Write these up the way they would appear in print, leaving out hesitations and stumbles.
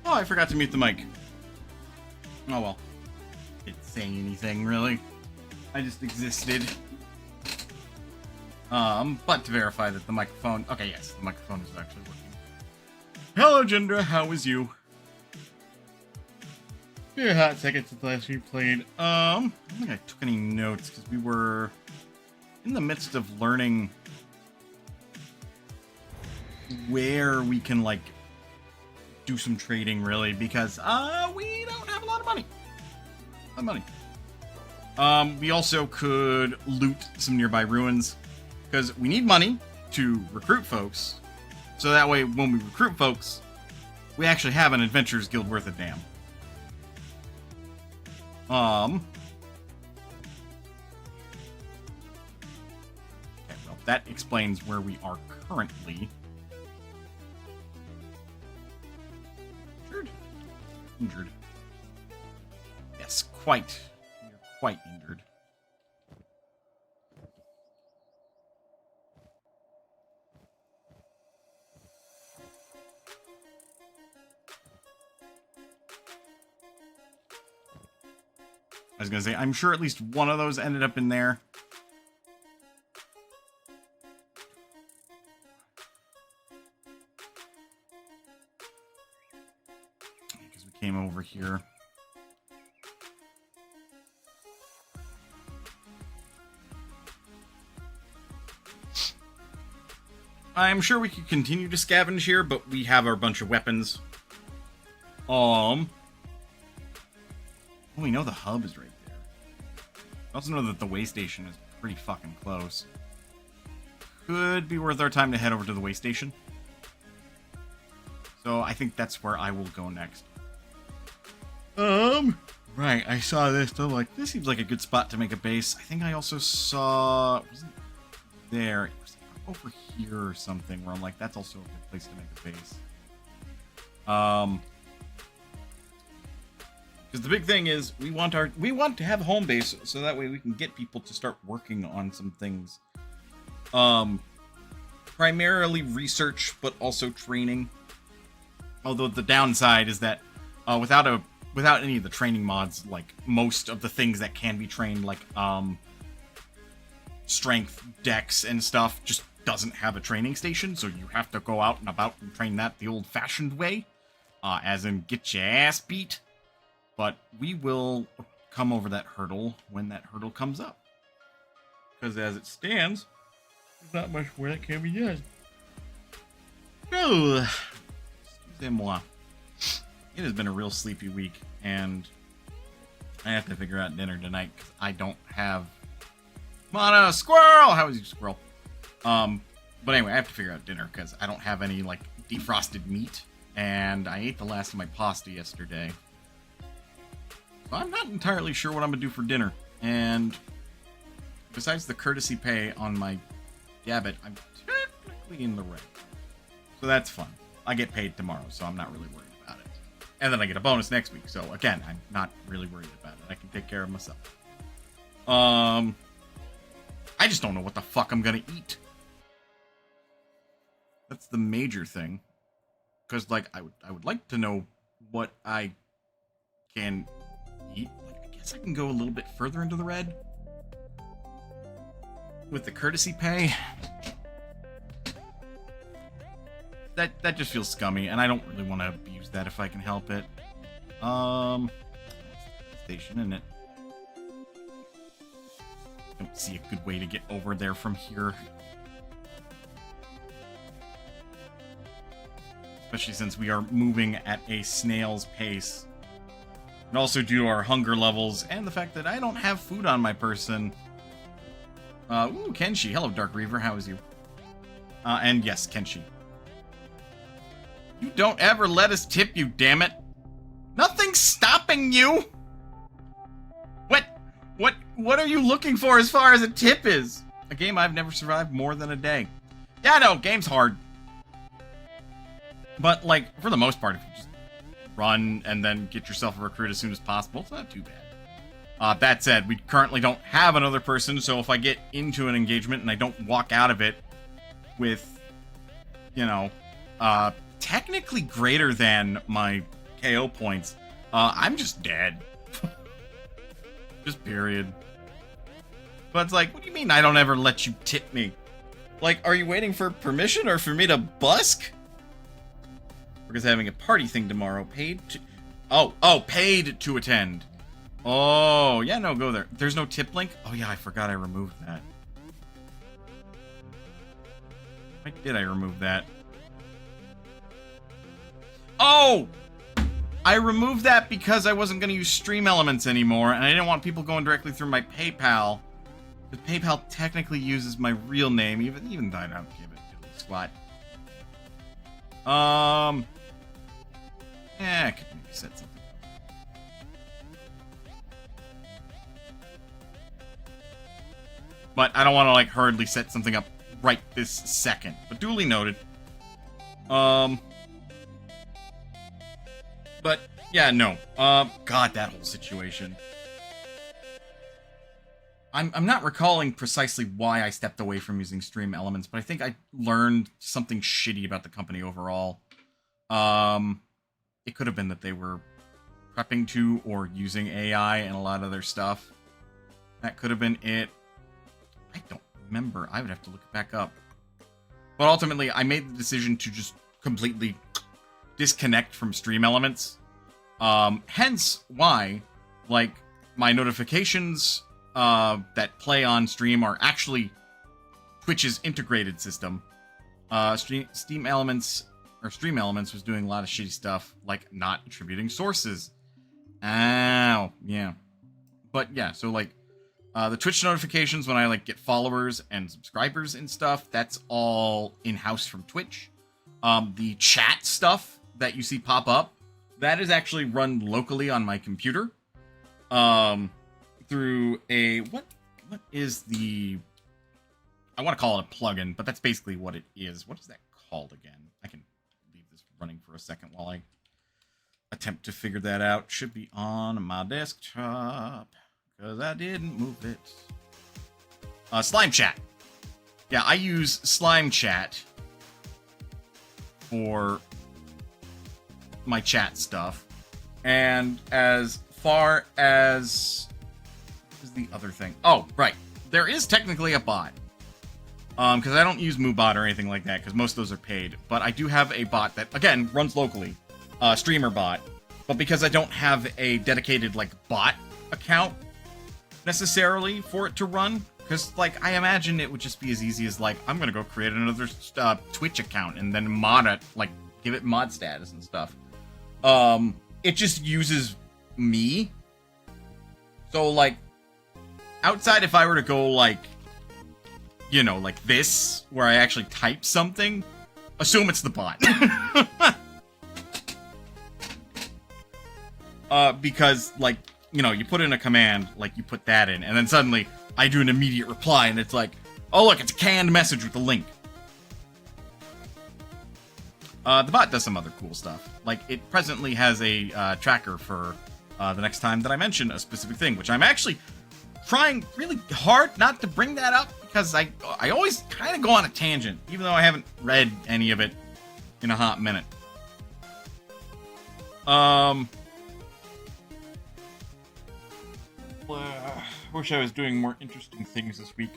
Oh, I forgot to mute the mic. Oh well. Didn't say anything, really. I just existed. But to verify that the microphone... Okay, yes, the microphone is actually working. Hello, Jindra, how is you? Been a hot second since last we played. I don't think I took any notes, because we were in the midst of learning where we can, like, do some trading, really, because, we don't have a lot of money. We also could loot some nearby ruins, because we need money to recruit folks, so that way, when we recruit folks, we actually have an Adventurers Guild worth a damn. Okay, well, that explains where we are currently. Injured. Yes, quite. You're quite injured. I was gonna say, I'm sure at least one of those ended up in there. Because we came over here. I'm sure we could continue to scavenge here, but we have our bunch of weapons. We know the hub is right there. We also know that the way station is pretty fucking close. Could be worth our time to head over to the way station. So I think that's where I will go next. Right, I saw this, so I'm like, this seems like a good spot to make a base. I think I also saw, wasn't there, it was over here or something, where I'm like, that's also a good place to make a base. Because the big thing is, we want to have a home base, so that way we can get people to start working on some things. Primarily research, but also training. Although the downside is that, without any of the training mods, like, most of the things that can be trained, like, strength, dex, and stuff, just doesn't have a training station, so you have to go out and about and train that the old-fashioned way. As in, get your ass beat. But we will come over that hurdle when that hurdle comes up. Because as it stands, there's not much more that can be done. Oh, excusez-moi. It has been a real sleepy week, and I have to figure out dinner tonight because I don't have... Mana, squirrel! How is you, squirrel? But anyway, I have to figure out dinner because I don't have any, like, defrosted meat, and I ate the last of my pasta yesterday. So I'm not entirely sure what I'm going to do for dinner. And besides the courtesy pay on my Gabbit, I'm technically in the red. So that's fun. I get paid tomorrow, so I'm not really worried about it. And then I get a bonus next week. So again, I'm not really worried about it. I can take care of myself. I just don't know what the fuck I'm going to eat. That's the major thing. Because, like, I would like to know what I can eat. Like, I guess I can go a little bit further into the red with the courtesy pay. That just feels scummy, and I don't really want to abuse that if I can help it. Station, isn't it? Don't see a good way to get over there from here. Especially since we are moving at a snail's pace. And also due to our hunger levels and the fact that I don't have food on my person. Ooh, Kenshi. Hello, Dark Reaver. How is you? And yes, Kenshi. You don't ever let us tip you, damn it. Nothing's stopping you. What are you looking for as far as a tip is? A game I've never survived more than a day. Yeah, I know, game's hard. But, like, for the most part, if you just run and then get yourself a recruit as soon as possible, it's not too bad. That said, we currently don't have another person, so if I get into an engagement and I don't walk out of it with, you know, technically greater than my KO points, I'm just dead. Just period. But it's like, what do you mean I don't ever let you tip me? Like, are you waiting for permission or for me to busk? We're just having a party thing tomorrow. Paid to... Oh, paid to attend. Oh, yeah, no, go there. There's no tip link? Oh, yeah, I forgot I removed that. Why did I remove that? Oh! I removed that because I wasn't going to use Stream Elements anymore, and I didn't want people going directly through my PayPal. Because PayPal technically uses my real name, even though I don't give it a squat. Yeah, I could maybe set something up. But I don't want to, like, hurriedly set something up right this second. But duly noted. But, yeah, no. God, that whole situation. I'm not recalling precisely why I stepped away from using Stream Elements, but I think I learned something shitty about the company overall. It could have been that they were prepping to or using AI in a lot of their stuff. That could have been it. I don't remember. I would have to look it back up. But ultimately, I made the decision to just completely disconnect from Stream Elements. Hence why, like, my notifications that play on stream are actually Twitch's integrated system. Stream Elements was doing a lot of shitty stuff, like not attributing sources. Ow, yeah. But yeah, so like, the Twitch notifications when I like get followers and subscribers and stuff, that's all in-house from Twitch. The chat stuff that you see pop up, that is actually run locally on my computer. Through a, what is the, I want to call it a plugin, but that's basically what it is. What is that called again? I can leave this running for a second while I attempt to figure that out. Should be on my desktop, because I didn't move it. Slime Chat. Yeah, I use Slime Chat for my chat stuff. And as far as... is the other thing? Oh, right. There is technically a bot. Because I don't use MooBot or anything like that, because most of those are paid. But I do have a bot that, again, runs locally. Streamer bot. But because I don't have a dedicated, like, bot account, necessarily, for it to run, because, like, I imagine it would just be as easy as, like, I'm gonna go create another Twitch account, and then mod it, like, give it mod status and stuff. It just uses me. So, like, outside if I were to go, like, you know, like this, where I actually type something, assume it's the bot. Because, like, you know, you put in a command, like, you put that in, and then suddenly I do an immediate reply, and it's like, oh, look, it's a canned message with a link. The bot does some other cool stuff. Like, it presently has a tracker for the next time that I mention a specific thing, which I'm actually trying really hard not to bring that up, because I always kind of go on a tangent, even though I haven't read any of it in a hot minute. Wish I was doing more interesting things this week.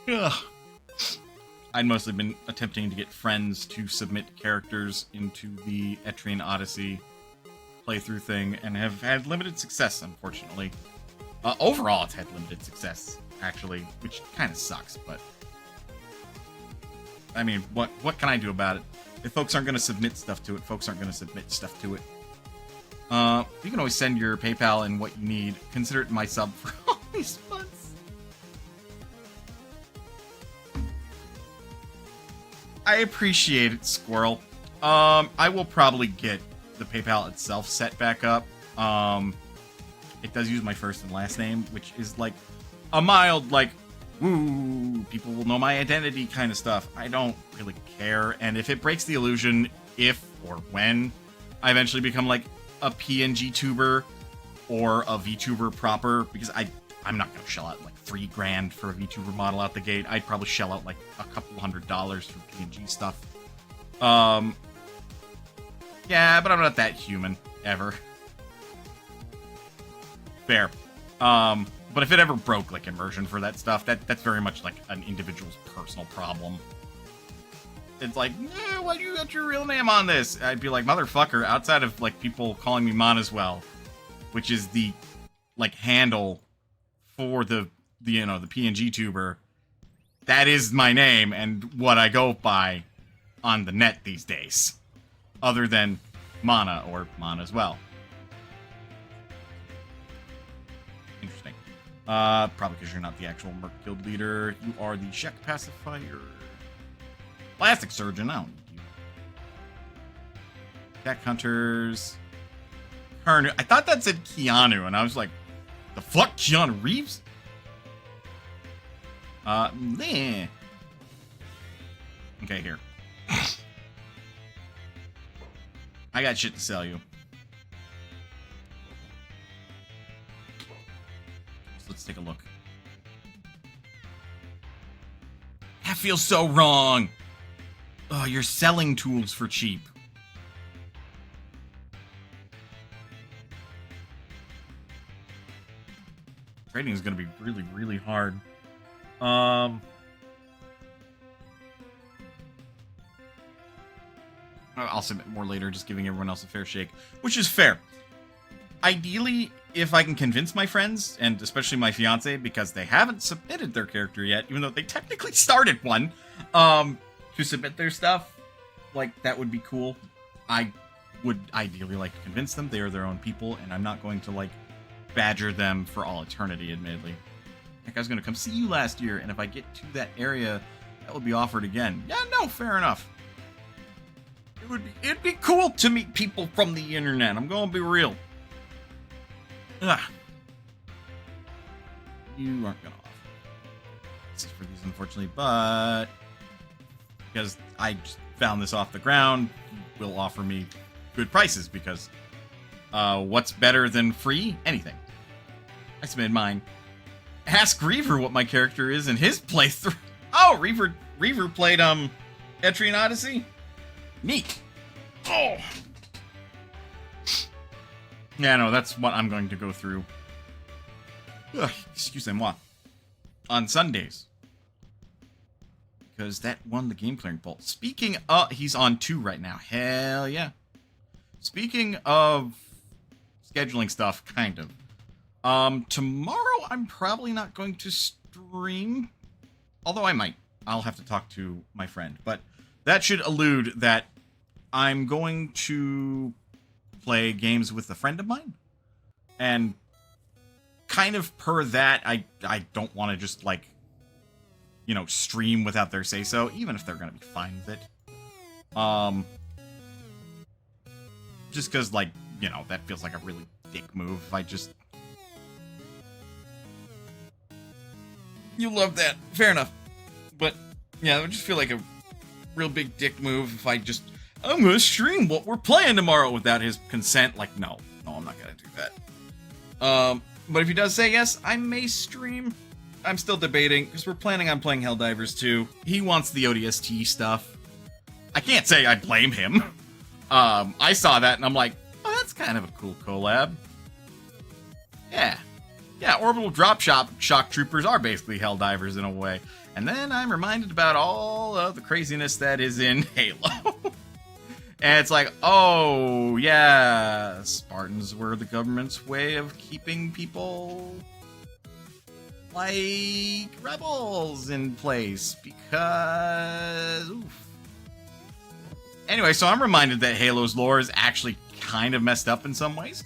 Ugh. I'd mostly been attempting to get friends to submit characters into the Etrian Odyssey playthrough thing, and have had limited success, unfortunately. Overall, it's had limited success, actually, which kind of sucks, but... I mean, what can I do about it? If folks aren't going to submit stuff to it, folks aren't going to submit stuff to it. You can always send your PayPal and what you need. Consider it my sub for all these months. I appreciate it, Squirrel. I will probably get the PayPal itself set back up. It does use my first and last name, which is like a mild, like, woo, people will know my identity kind of stuff. I don't really care. And if it breaks the illusion, if or when I eventually become like a PNG tuber or a VTuber proper, because I'm not going to shell out like $3,000 for a VTuber model out the gate. I'd probably shell out like a couple $100s for PNG stuff. Yeah, but I'm not that human, ever. Fair. But if it ever broke, like, immersion for that stuff, that's very much, like, an individual's personal problem. It's like, why do you got your real name on this? I'd be like, motherfucker, outside of, like, people calling me Monaswell, which is the, like, handle for the PNG tuber, that is my name and what I go by on the net these days. Other than Mana or Mana as well. Interesting. Probably because you're not the actual Merc Guild leader. You are the Shek pacifier. Plastic surgeon. I don't need you. Attack hunters. Karnu. I thought that said Keanu, and I was like, the fuck, Keanu Reeves? Meh. Okay, here. I got shit to sell you. So let's take a look. That feels so wrong. Oh, you're selling tools for cheap. Trading is going to be really, really hard. I'll submit more later, just giving everyone else a fair shake, which is fair. Ideally, if I can convince my friends, and especially my fiance, because they haven't submitted their character yet, even though they technically started one, to submit their stuff, like, that would be cool. I would ideally like to convince them. They are their own people, and I'm not going to, like, badger them for all eternity, admittedly. Like, I was going to come see you last year, and if I get to that area, that would be offered again. Yeah, no, fair enough. It'd be cool to meet people from the internet. I'm gonna be real. Ugh. You aren't gonna offer. This is for these, unfortunately, but because I just found this off the ground, you will offer me good prices because what's better than free? Anything. I submitted mine. Ask Reaver what my character is in his playthrough. Oh, Reaver played Etrian Odyssey. Neat. Oh. Yeah, no, that's what I'm going to go through. Ugh, excusez-moi. On Sundays. Because that won the game clearing poll. Speaking of, he's on 2 right now. Hell yeah. Speaking of scheduling stuff, kind of. Tomorrow I'm probably not going to stream. Although I might. I'll have to talk to my friend. But that should allude that I'm going to play games with a friend of mine. And kind of per that, I don't want to just, like, you know, stream without their say-so, even if they're going to be fine with it. Just because, like, you know, that feels like a really dick move if I just... You love that. Fair enough. But, yeah, it would just feel like a real big dick move if I just... I'm going to stream what we're playing tomorrow without his consent. Like, no, I'm not going to do that. But if he does say yes, I may stream. I'm still debating, because we're planning on playing Helldivers 2. He wants the ODST stuff. I can't say I blame him. I saw that, and I'm like, oh, that's kind of a cool collab. Yeah. Yeah, orbital drop shock troopers are basically Helldivers in a way. And then I'm reminded about all of the craziness that is in Halo. And it's like, oh, yeah, Spartans were the government's way of keeping people like rebels in place because... Oof. Anyway, so I'm reminded that Halo's lore is actually kind of messed up in some ways.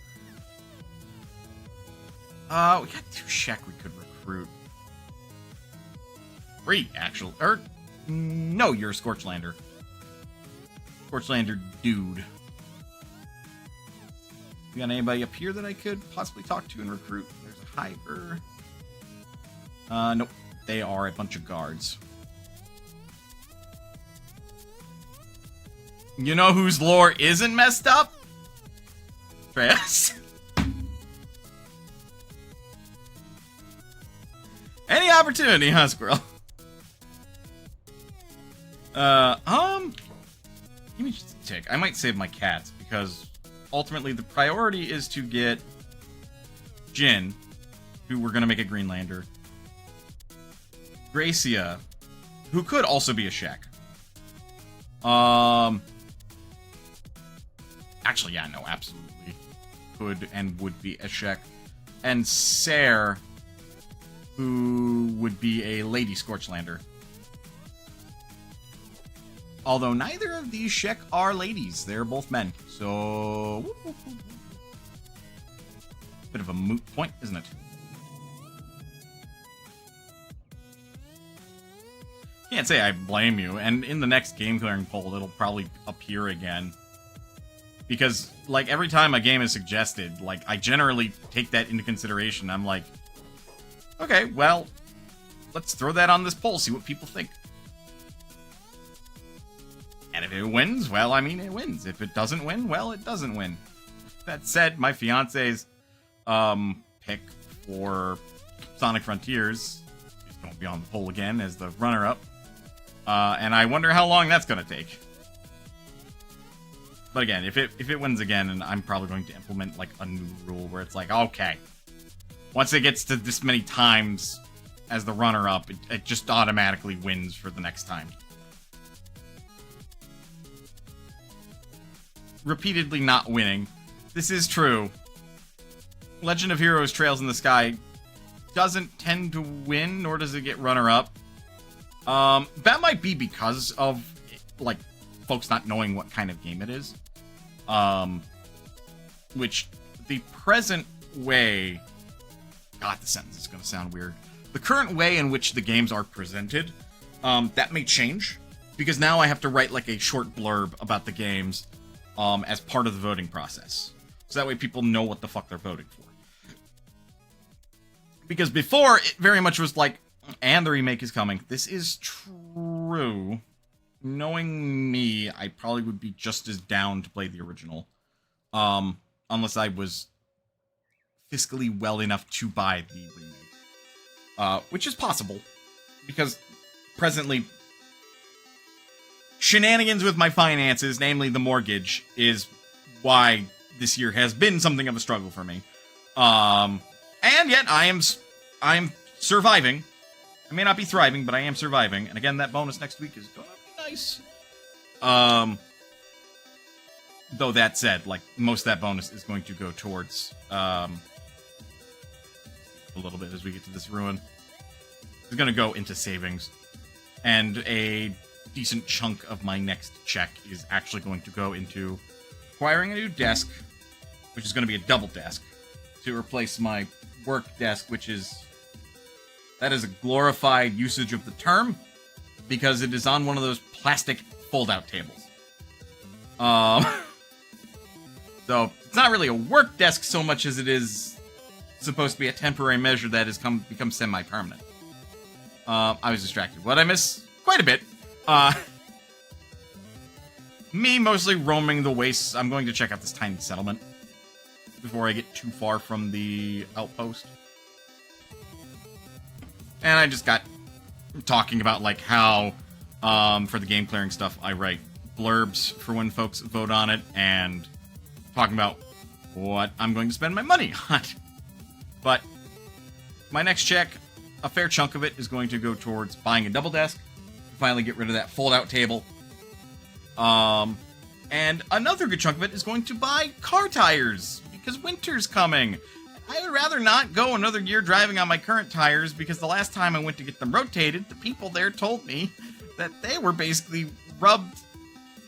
We got 2 Shek we could recruit. 3, actually. No, you're a Scorchlander. Scorchlander dude. We got anybody up here that I could possibly talk to and recruit? There's a Hiver. Nope. They are a bunch of guards. You know whose lore isn't messed up? Treyas. Any opportunity, huh, Squirrel? Give me just a tick. I might save my cats because ultimately the priority is to get Jin, who we're going to make a Greenlander, Gracia, who could also be a Shek. Actually, yeah, no, absolutely could and would be a Shek. And Ser, who would be a Lady Scorchlander. Although neither of these Shek are ladies. They're both men. So, bit of a moot point, isn't it? Can't say I blame you. And in the next game clearing poll, it'll probably appear again. Because, like, every time a game is suggested, like, I generally take that into consideration. I'm like, okay, well, let's throw that on this poll, see what people think. And if it wins, well, I mean, it wins. If it doesn't win, well, it doesn't win. That said, my fiance's pick for Sonic Frontiers is going to be on the poll again as the runner-up. And I wonder how long that's going to take. But again, if it wins again, and I'm probably going to implement, like, a new rule where it's like, okay, once it gets to this many times as the runner-up, it just automatically wins for the next time. Repeatedly not winning. This is true. Legend of Heroes Trails in the Sky doesn't tend to win, nor does it get runner-up. That might be because of, like, folks not knowing what kind of game it is. Which, the present way... God, the sentence is going to sound weird. The current way in which the games are presented, that may change. Because now I have to write, like, a short blurb about the games as part of the voting process. So that way people know what the fuck they're voting for. Because before, it very much was like, and the remake is coming. This is true. Knowing me, I probably would be just as down to play the original. Unless I was fiscally well enough to buy the remake. Which is possible. Because presently, shenanigans with my finances, namely the mortgage, is why this year has been something of a struggle for me. And yet, I am surviving. I may not be thriving, but I am surviving. And again, that bonus next week is going to be nice. Though that said, like, most of that bonus is going to go towards, a little bit as we get to this ruin. It's going to go into savings. And a decent chunk of my next check is actually going to go into acquiring a new desk, which is going to be a double desk, to replace my work desk, which is... That is a glorified usage of the term, because it is on one of those plastic fold-out tables. So, it's not really a work desk so much as it is supposed to be a temporary measure that has become semi-permanent. I was distracted. What I miss? Quite a bit. Me mostly roaming the wastes. I'm going to check out this tiny settlement before I get too far from the outpost. And I just got talking about, like, how, for the game clearing stuff, I write blurbs for when folks vote on it, and talking about what I'm going to spend my money on. But my next check, a fair chunk of it is going to go towards buying a double desk, finally get rid of that fold-out table. And another good chunk of it is going to buy car tires, because winter's coming. I would rather not go another year driving on my current tires, because the last time I went to get them rotated, the people there told me that they were basically rubbed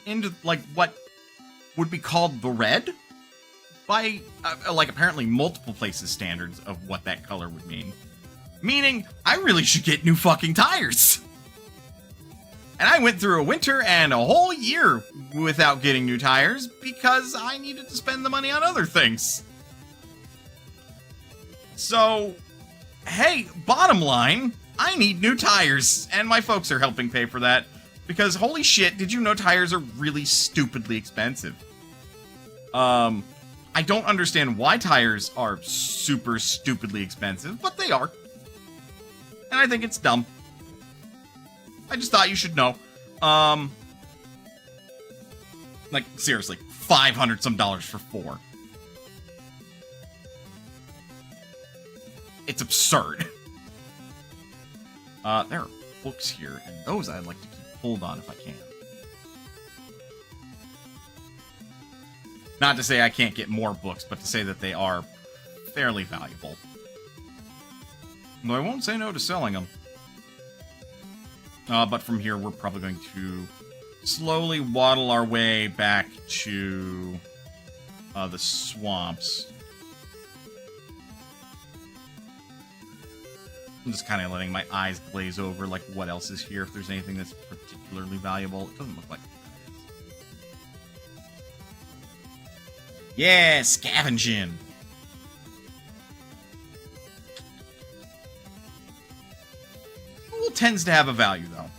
into, like, what would be called the red by, like, apparently multiple places standards of what that color would mean. Meaning, I really should get new fucking tires. And I went through a winter and a whole year without getting new tires because I needed to spend the money on other things. So, hey, bottom line, I need new tires, and my folks are helping pay for that, because holy shit, did you know tires are really stupidly expensive? I don't understand why tires are super stupidly expensive, but they are. And I think it's dumb. I just thought you should know. Like, seriously, $500 some for 4. It's absurd. There are books here, and those I'd like to keep hold on if I can. Not to say I can't get more books, but to say that they are fairly valuable. Though I won't say no to selling them. But from here, we're probably going to slowly waddle our way back to the swamps. I'm just kind of letting my eyes glaze over, like, what else is here, if there's anything that's particularly valuable. It doesn't look like that is. Yeah, scavenging! Fuel tends to have a value, though.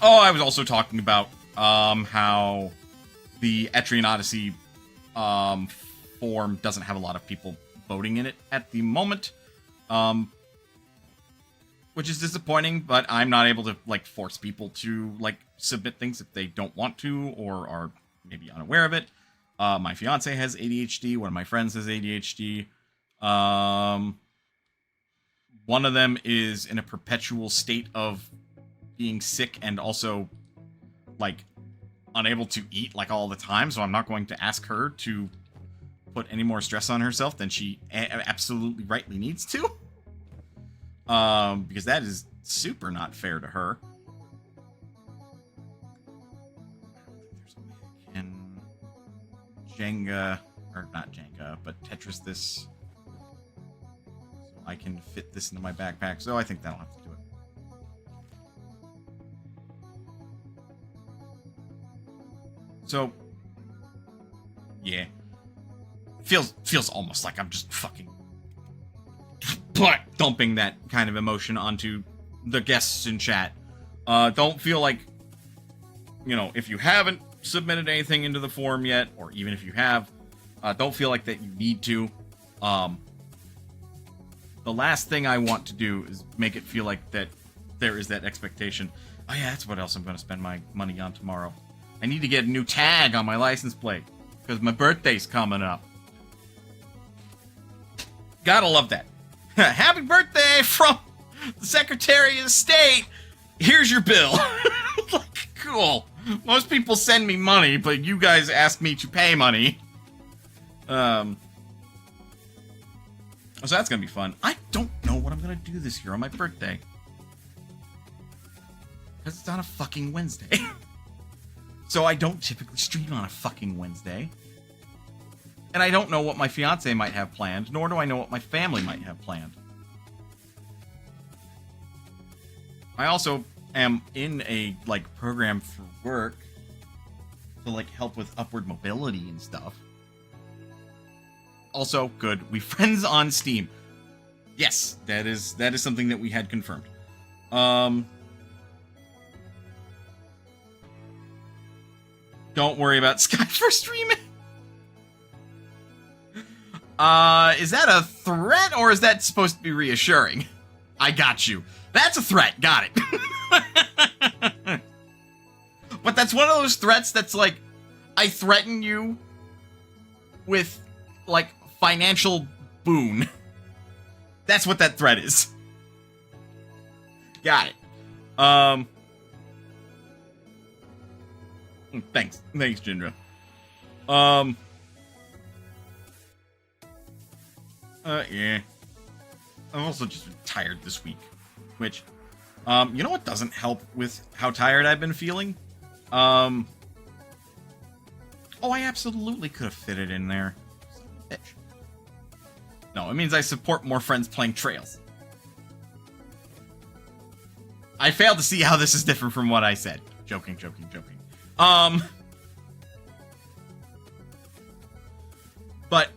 Oh, I was also talking about how the Etrian Odyssey form doesn't have a lot of people voting in it at the moment, which is disappointing, but I'm not able to, like, force people to, like, submit things if they don't want to or are maybe unaware of it. My fiance has ADHD. One of my friends has ADHD. One of them is in a perpetual state of being sick and also, like, unable to eat, like, all the time, so I'm not going to ask her to put any more stress on herself than she absolutely rightly needs to. Because that is super not fair to her. There's a way I can Jenga, or not Jenga, but Tetris this. So I can fit this into my backpack, so I think that'll have to do it. So, yeah. Feels almost like I'm just fucking dumping that kind of emotion onto the guests in chat. Don't feel like, you know, if you haven't submitted anything into the forum yet, or even if you have, don't feel like that you need to. The last thing I want to do is make it feel like that there is that expectation. Oh yeah, that's what else I'm going to spend my money on tomorrow. I need to get a new tag on my license plate because my birthday's coming up. Gotta love that. Happy birthday from the Secretary of State. Here's your bill. Like, cool. Most people send me money, but you guys ask me to pay money. So that's gonna be fun. I don't know what I'm gonna do this year on my birthday. Because it's on a fucking Wednesday. So I don't typically stream on a fucking Wednesday. And I don't know what my fiance might have planned, nor do I know what my family might have planned. I also am in a, like, program for work to, like, help with upward mobility and stuff. Also, good. We friends on Steam. Yes, that is something that we had confirmed. Don't worry about Sky for streaming. Is that a threat, or is that supposed to be reassuring? I got you. That's a threat. Got it. But that's one of those threats that's like, I threaten you with, like, financial boon. That's what that threat is. Got it. Thanks, Jindra. Yeah. I'm also just tired this week, which, you know what doesn't help with how tired I've been feeling? Oh, I absolutely could have fit it in there. Son of a bitch. No, it means I support more friends playing Trails. I failed to see how this is different from what I said. Joking. But,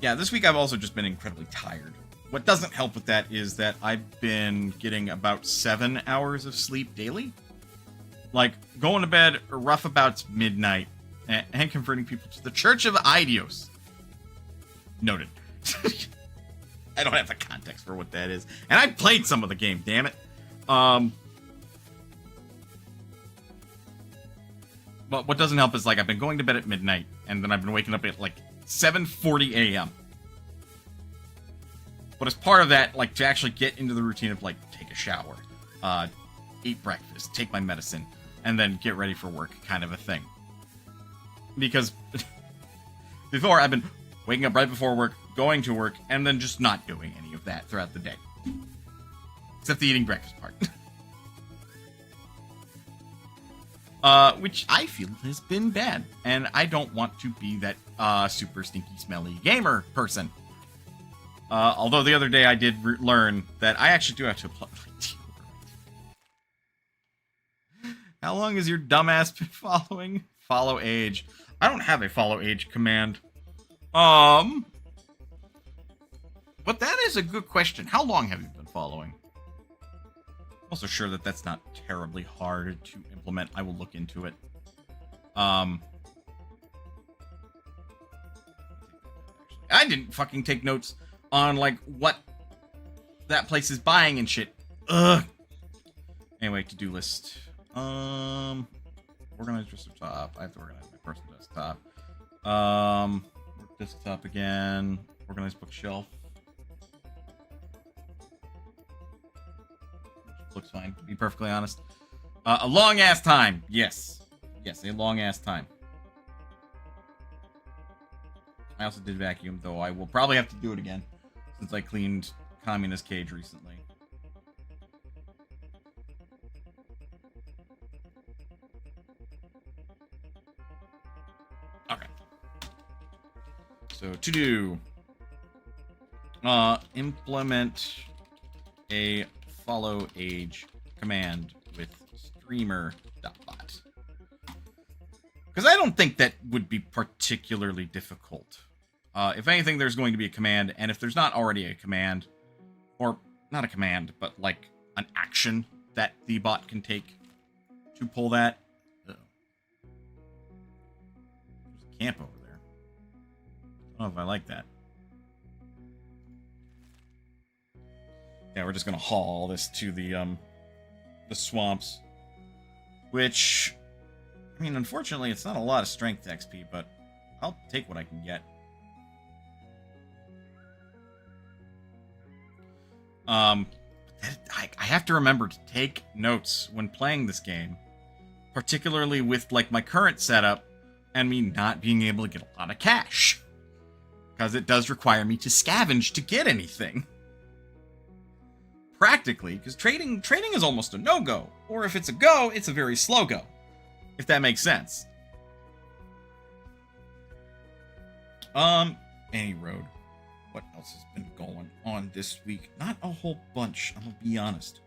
yeah, this week I've also just been incredibly tired. What doesn't help with that is that I've been getting about 7 hours of sleep daily. Like, going to bed rough about midnight and converting people to the Church of Idios. Noted. I don't have the context for what that is. And I played some of the game, damn it. what doesn't help is, like, I've been going to bed at midnight, and then I've been waking up at, like, 7:40 a.m. But as part of that, like, to actually get into the routine of, like, take a shower, eat breakfast, take my medicine, and then get ready for work, kind of a thing. Because before, I've been waking up right before work, going to work, and then just not doing any of that throughout the day. Except the eating breakfast part. Which I feel has been bad. And I don't want to be that super stinky, smelly gamer person. Although the other day I did learn that I actually do have to apply deodorant. How long has your dumbass been following? Follow age. I don't have a follow age command. But that is a good question. How long have you been following? Also sure that that's not terribly hard to implement. I will look into it. I didn't fucking take notes on, like, what that place is buying and shit. Ugh. Anyway, to-do list. Organize desktop. I have to organize my personal desktop. Work desktop again. Organize bookshelf. Looks fine, to be perfectly honest. A long-ass time. Yes. Yes, a long-ass time. I also did vacuum, though I will probably have to do it again, since I cleaned Communist Cage recently. Okay. So, to do. Implement a follow age command with streamer.bot. Because I don't think that would be particularly difficult. If anything, there's going to be a command, and if there's not already a command, or not a command, but like an action that the bot can take to pull that. Uh-oh. There's a camp over there. I don't know if I like that. Yeah, we're just gonna haul this to the swamps. Which, I mean, unfortunately, it's not a lot of strength XP, but I'll take what I can get. I have to remember to take notes when playing this game, particularly with, like, my current setup and me not being able to get a lot of cash, because it does require me to scavenge to get anything. Practically, because trading is almost a no-go, or if it's a go, it's a very slow go, if that makes sense. Any road. What else has been going on this week? Not a whole bunch, I'm gonna be honest.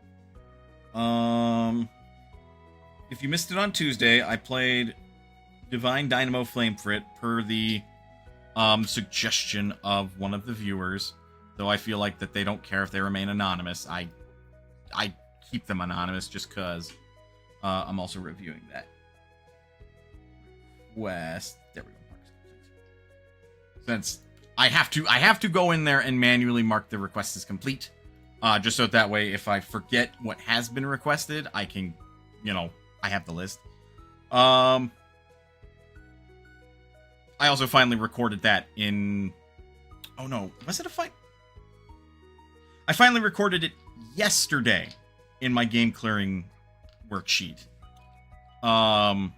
If you missed it on Tuesday, I played Divine Dynamo Flame Frit per the suggestion of one of the viewers. Though I feel like that they don't care if they remain anonymous. I keep them anonymous just because I'm also reviewing that. West. There we go. Since I have to go in there and manually mark the request as complete. Just so that way if I forget what has been requested, I can, I have the list. I also finally recorded that in... Oh no, was it a fight? I finally recorded it yesterday in my game clearing worksheet. Because,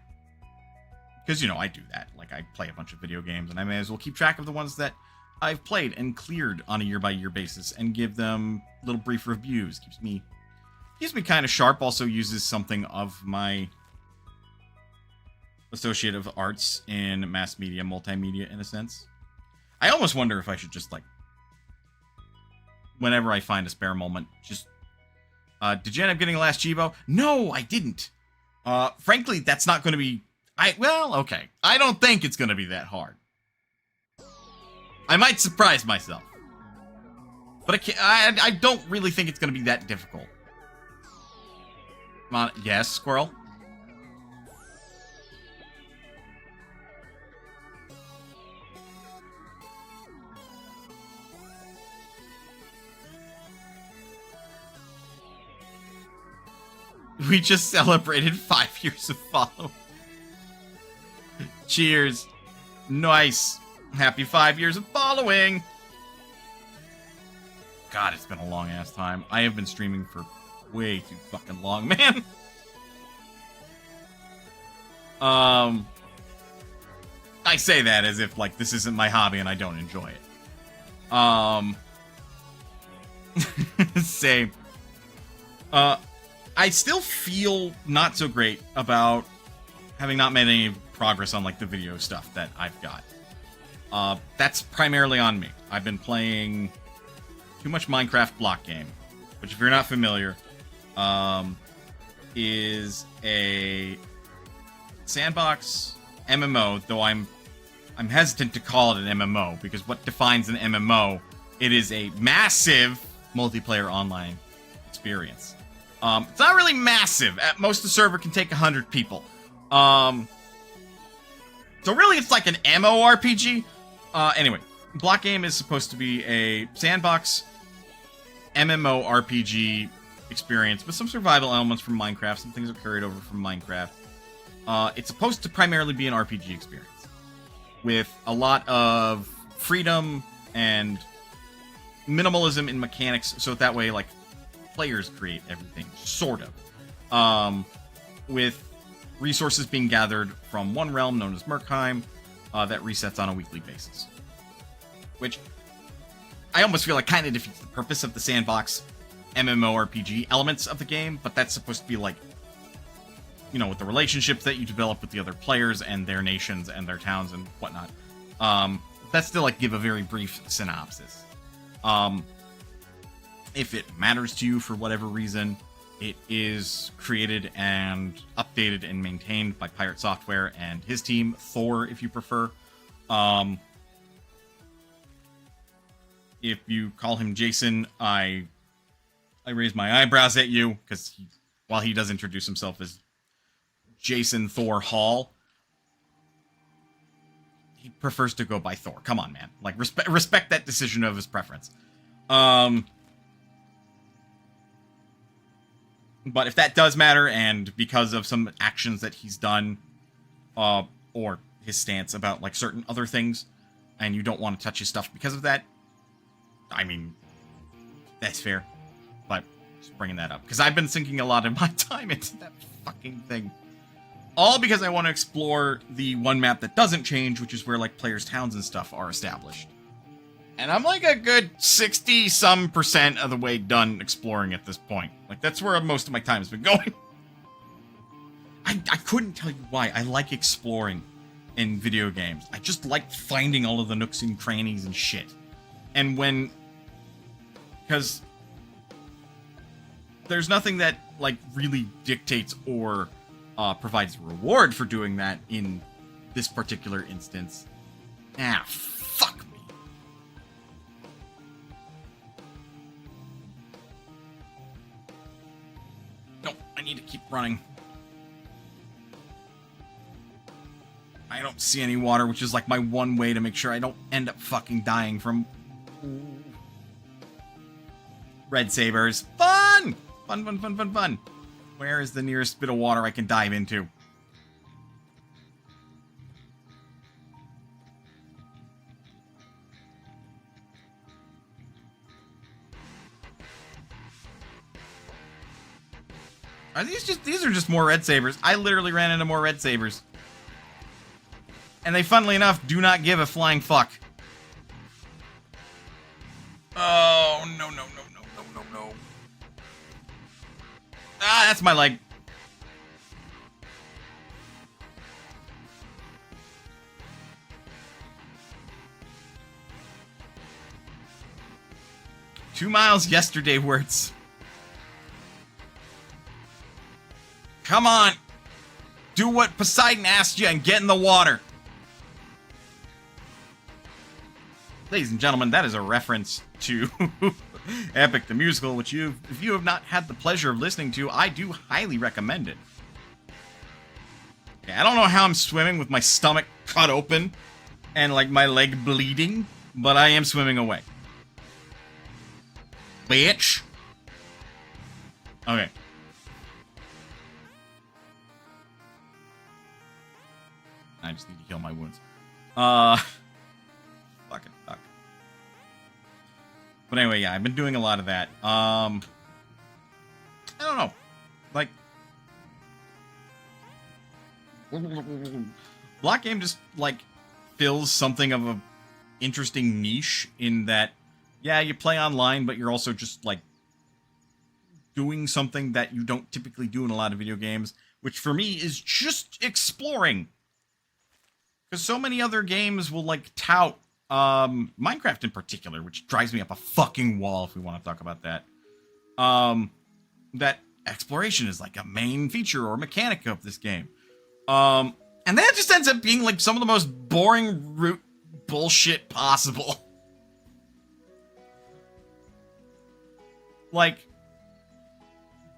I do that. Like, I play a bunch of video games, and I may as well keep track of the ones that I've played and cleared on a year-by-year basis and give them little brief reviews. Keeps me kind of sharp. Also uses something of my associative arts in mass media, multimedia, in a sense. I almost wonder if I should just, like, whenever I find a spare moment, just... did you end up getting a last Chivo? No, I didn't. Frankly, that's not going to be... Well, okay. I don't think it's going to be that hard. I might surprise myself. But I don't really think it's going to be that difficult. Come on. Yes, squirrel? We just celebrated 5 years of following. Cheers. Nice. Happy 5 years of following. God, it's been a long-ass time. I have been streaming for way too fucking long, man. I say that as if, like, this isn't my hobby and I don't enjoy it. Same. I still feel not so great about having not made any progress on, like, the video stuff that I've got. That's primarily on me. I've been playing too much Minecraft block game, which, if you're not familiar, is a sandbox MMO, though I'm hesitant to call it an MMO, because what defines an MMO? It is a massive multiplayer online experience. It's not really massive. At most, the server can take 100 people. So really, it's like an MMORPG. Anyway, Block Game is supposed to be a sandbox MMORPG experience with some survival elements from Minecraft. Some things are carried over from Minecraft. It's supposed to primarily be an RPG experience with a lot of freedom and minimalism in mechanics, so that way, like, players create everything, sort of. With resources being gathered from one realm known as Murkheim that resets on a weekly basis. Which I almost feel like kind of defeats the purpose of the sandbox MMORPG elements of the game, but that's supposed to be, like, you know, with the relationships that you develop with the other players and their nations and their towns and whatnot. That's to, like, give a very brief synopsis. If it matters to you for whatever reason, it is created and updated and maintained by Pirate Software and his team, Thor, if you prefer. If you call him Jason, I raise my eyebrows at you, because while he does introduce himself as Jason Thor Hall, he prefers to go by Thor. Come on, man. Like, respect that decision of his preference. But if that does matter, and because of some actions that he's done, or his stance about, like, certain other things, and you don't want to touch his stuff because of that, I mean, that's fair. But just bringing that up, because I've been sinking a lot of my time into that fucking thing. All because I want to explore the one map that doesn't change, which is where, like, players' towns and stuff are established. And I'm, like, a good 60-some% of the way done exploring at this point. Like, that's where most of my time has been going. I couldn't tell you why. I like exploring in video games. I just like finding all of the nooks and crannies and shit. And when... Because there's nothing that, like, really dictates or provides reward for doing that in this particular instance. Ah, fuck me. No, I need to keep running. I don't see any water, which is, like, my one way to make sure I don't end up fucking dying from... red sabers. Fun! Fun, fun, fun, fun, fun. Where is the nearest bit of water I can dive into? Are these are just more red sabers. I literally ran into more red sabers. And they, funnily enough, do not give a flying fuck. Oh, no, no, no, no, no, no, no. Ah, that's my leg. Two miles yesterday words. Come on. Do what Poseidon asked you and get in the water. Ladies and gentlemen, that is a reference to Epic the Musical, which if you have not had the pleasure of listening to, I do highly recommend it. Okay, I don't know how I'm swimming with my stomach cut open and, like, my leg bleeding, but I am swimming away. Bitch. Okay. I just need to heal my wounds. Fucking fuck. But anyway, yeah, I've been doing a lot of that. I don't know. Like, block game just, like, fills something of a interesting niche in that, yeah, you play online, but you're also just, like, doing something that you don't typically do in a lot of video games, which for me is just exploring. Because so many other games will, like, tout Minecraft in particular, which drives me up a fucking wall if we want to talk about that. That exploration is, like, a main feature or mechanic of this game. And that just ends up being, like, some of the most boring root bullshit possible. Like,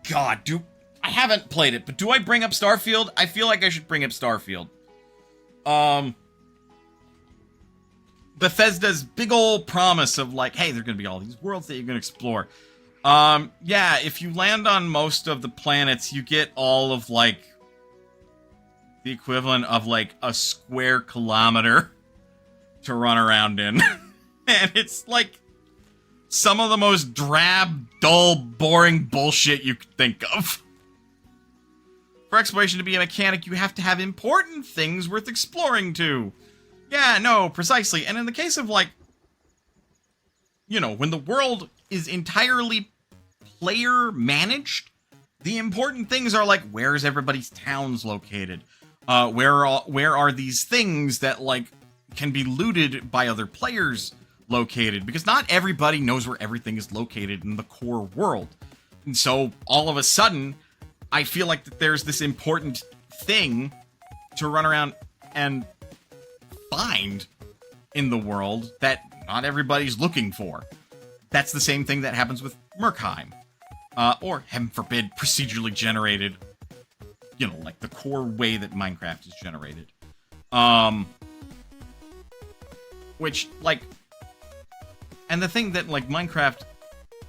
God, I haven't played it, but do I bring up Starfield? I feel like I should bring up Starfield. Bethesda's big old promise of, like, hey, there are gonna be all these worlds that you're gonna explore. Yeah, if you land on most of the planets, you get all of, like, the equivalent of, like, a square kilometer to run around in. And it's, like, some of the most drab, dull, boring bullshit you could think of. For exploration to be a mechanic, you have to have important things worth exploring to. Yeah, no, precisely. And in the case of, like, you know, when the world is entirely player-managed, the important things are, like, where is everybody's towns located? Where are these things that, like, can be looted by other players located? Because not everybody knows where everything is located in the core world. And so, all of a sudden, I feel like that there's this important thing to run around and find in the world that not everybody's looking for. That's the same thing that happens with Murkheim. Or, heaven forbid, procedurally generated, you know, like the core way that Minecraft is generated. Which, like, and the thing that, like, Minecraft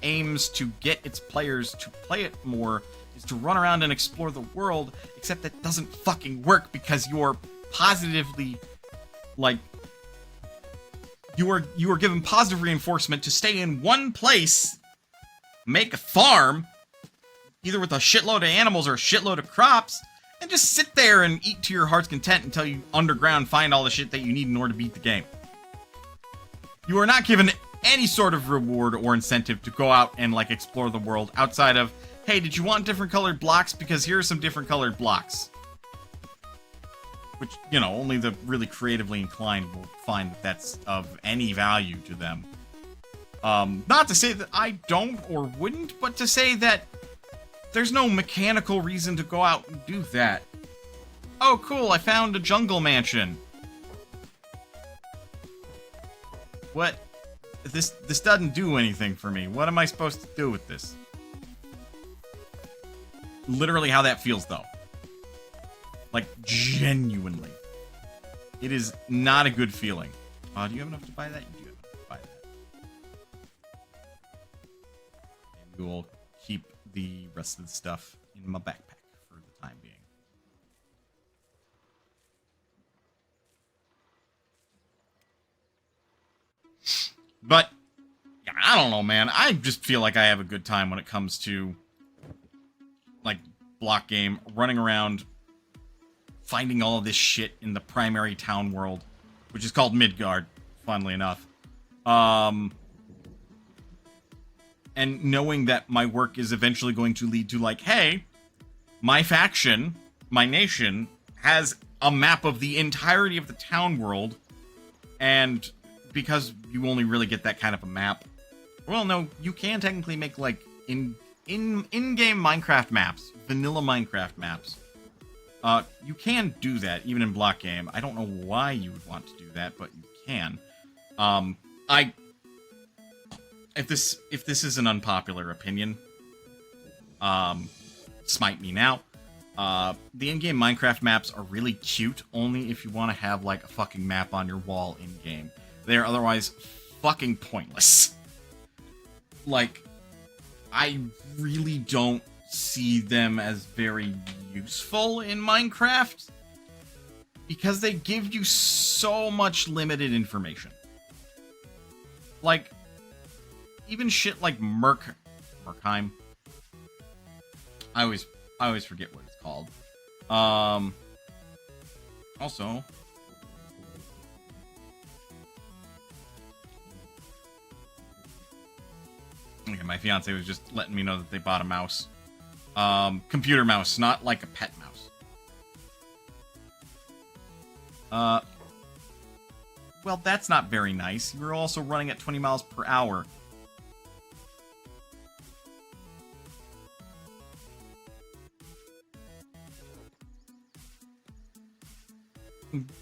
aims to get its players to play it more is to run around and explore the world, except that doesn't fucking work because you're positively, like, you are given positive reinforcement to stay in one place, make a farm, either with a shitload of animals or a shitload of crops, and just sit there and eat to your heart's content until you underground find all the shit that you need in order to beat the game. You are not given any sort of reward or incentive to go out and, like, explore the world outside of, hey, did you want different colored blocks? Because here are some different colored blocks. Which, you know, only the really creatively inclined will find that that's of any value to them. Not to say that I don't or wouldn't, but to say that there's no mechanical reason to go out and do that. Oh, cool, I found a jungle mansion. What? This doesn't do anything for me. What am I supposed to do with this? Literally how that feels, though. Like, genuinely. It is not a good feeling. Do you have enough to buy that? You do have enough to buy that. And we will keep the rest of the stuff in my backpack for the time being. But, yeah, I don't know, man. I just feel like I have a good time when it comes to, like, block game, running around, finding all of this shit in the primary town world, which is called Midgard, funnily enough. And knowing that my work is eventually going to lead to, like, hey, my faction, my nation, has a map of the entirety of the town world, and because you only really get that kind of a map, well, no, you can technically make, like, in-game Minecraft maps, vanilla Minecraft maps. You can do that, even in block game. I don't know why you would want to do that, but you can. If this is an unpopular opinion, smite me now. The in-game Minecraft maps are really cute, only if you want to have, like, a fucking map on your wall in-game. They're otherwise fucking pointless. Like, I really don't see them as very useful in Minecraft. because they give you so much limited information. Like, even shit like Merkheim. I always forget what it's called. Also, okay, my fiance was just letting me know that they bought a mouse. Computer mouse, not like a pet mouse. Well, that's not very nice. You were also running at 20 miles per hour.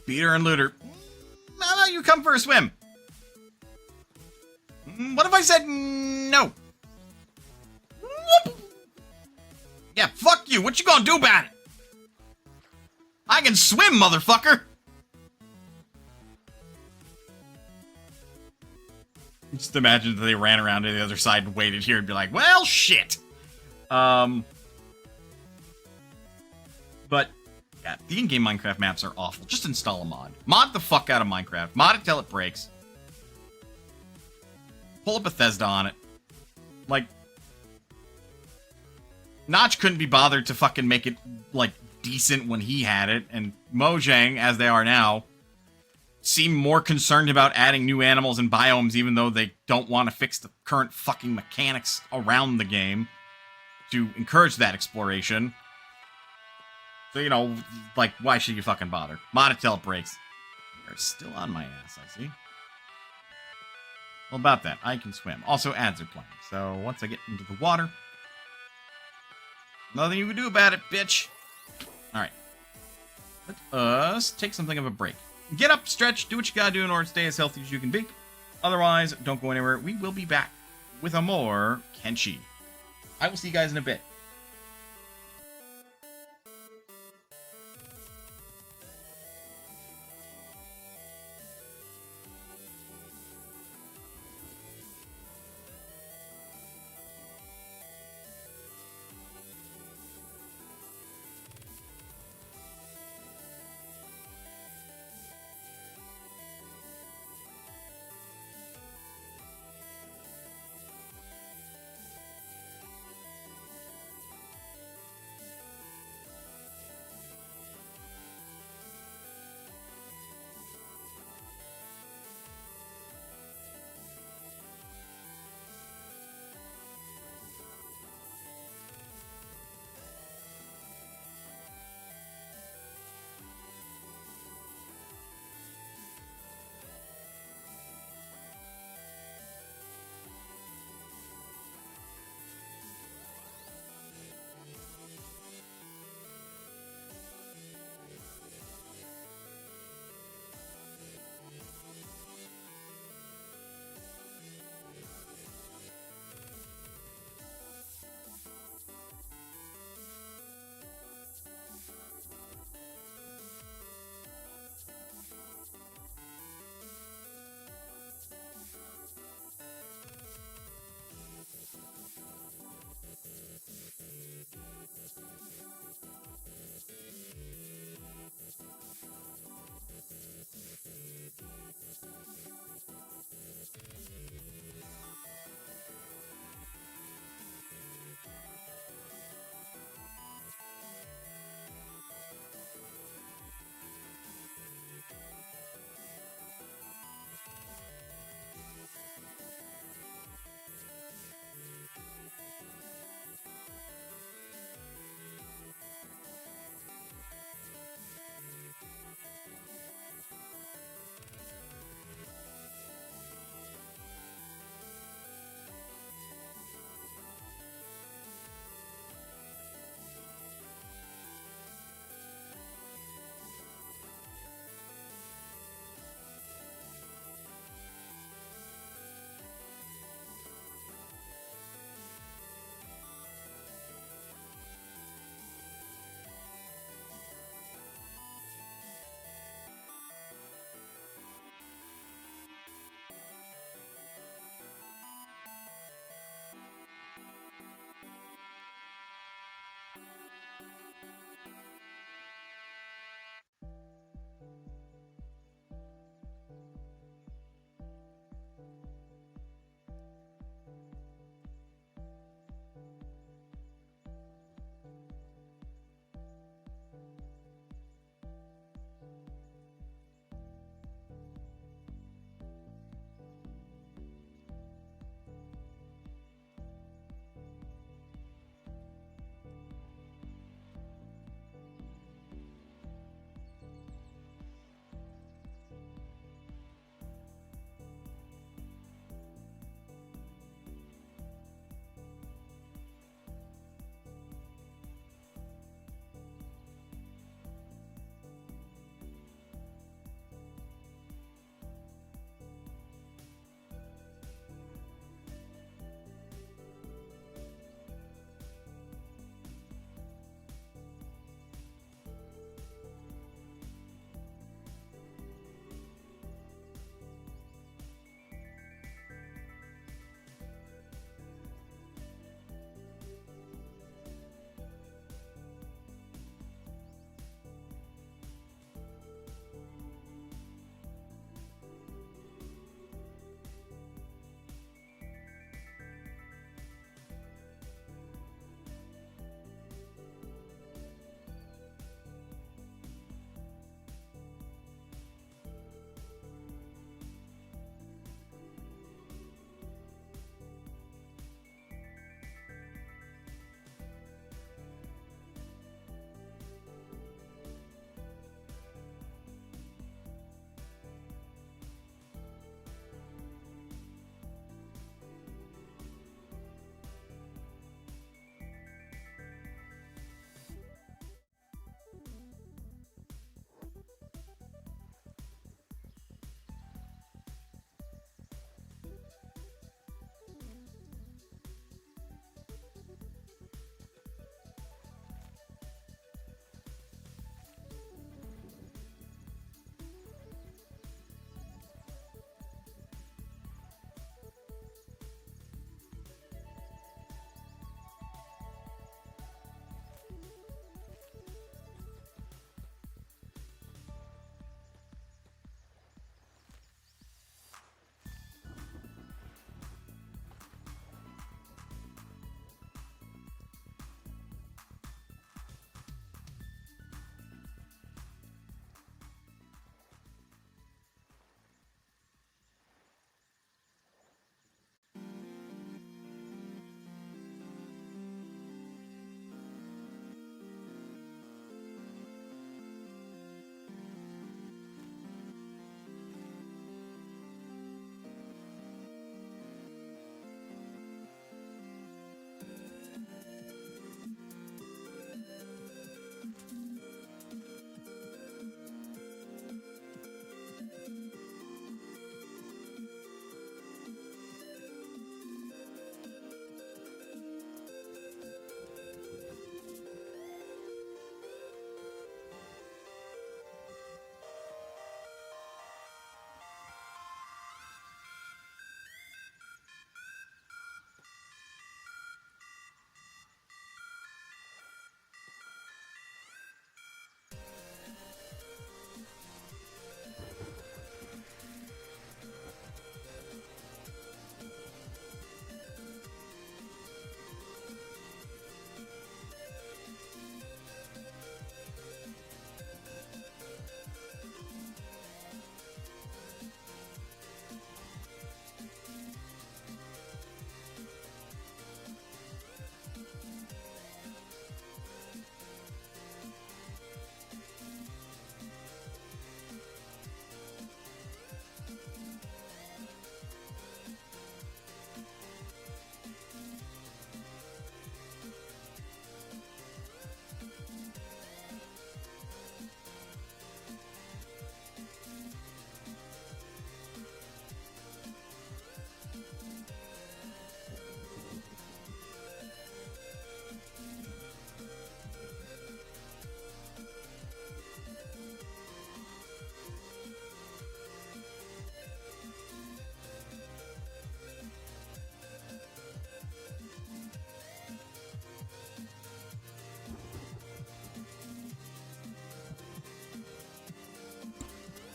Beater and looter. How about you come for a swim? What if I said no? Yeah, fuck you. What you gonna do about it? I can swim, motherfucker. Just imagine that they ran around to the other side and waited here and be like, well, shit. But yeah, the in-game Minecraft maps are awful. Just install a mod. Mod the fuck out of Minecraft. Mod it till it breaks. Pull a Bethesda on it. Like, Notch couldn't be bothered to fucking make it, like, decent when he had it, and Mojang, as they are now, seem more concerned about adding new animals and biomes even though they don't want to fix the current fucking mechanics around the game to encourage that exploration. So, you know, like, why should you fucking bother? Mod it till it breaks. You're still on my ass, I see. Well, about that, I can swim. Also, ads are playing, so once I get into the water, nothing you can do about it, bitch. Alright. Let us take something of a break. Get up, stretch, do what you gotta do in order to stay as healthy as you can be. Otherwise, don't go anywhere. We will be back with a more Kenshi. I will see you guys in a bit.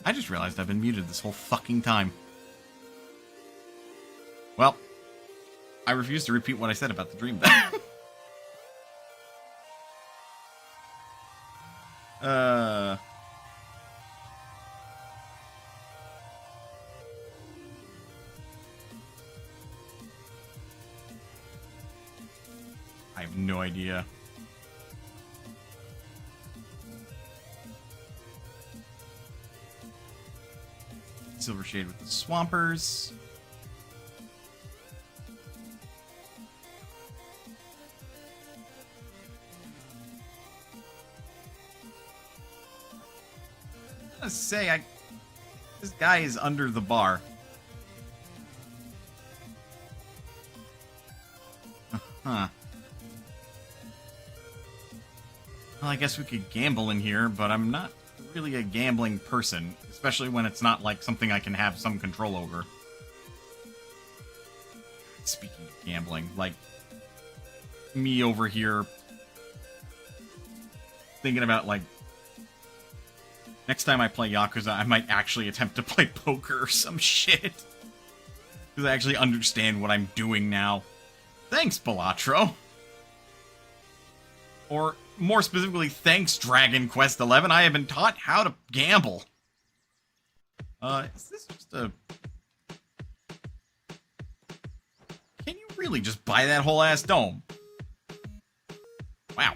I just realized I've been muted this whole fucking time. Well, I refuse to repeat what I said about the dream then. I have no idea. Silver Shade with the Swampers. I gotta say, this guy is under the bar. Huh. Well, I guess we could gamble in here, but I'm not really a gambling person, especially when it's not like something I can have some control over. Speaking of gambling, like me over here thinking about like next time I play Yakuza, I might actually attempt to play poker or some shit. Because I actually understand what I'm doing now. Thanks, Balatro. Or, more specifically, thanks, Dragon Quest XI. I have been taught how to gamble. Is this just a... Can you really just buy that whole ass dome? Wow.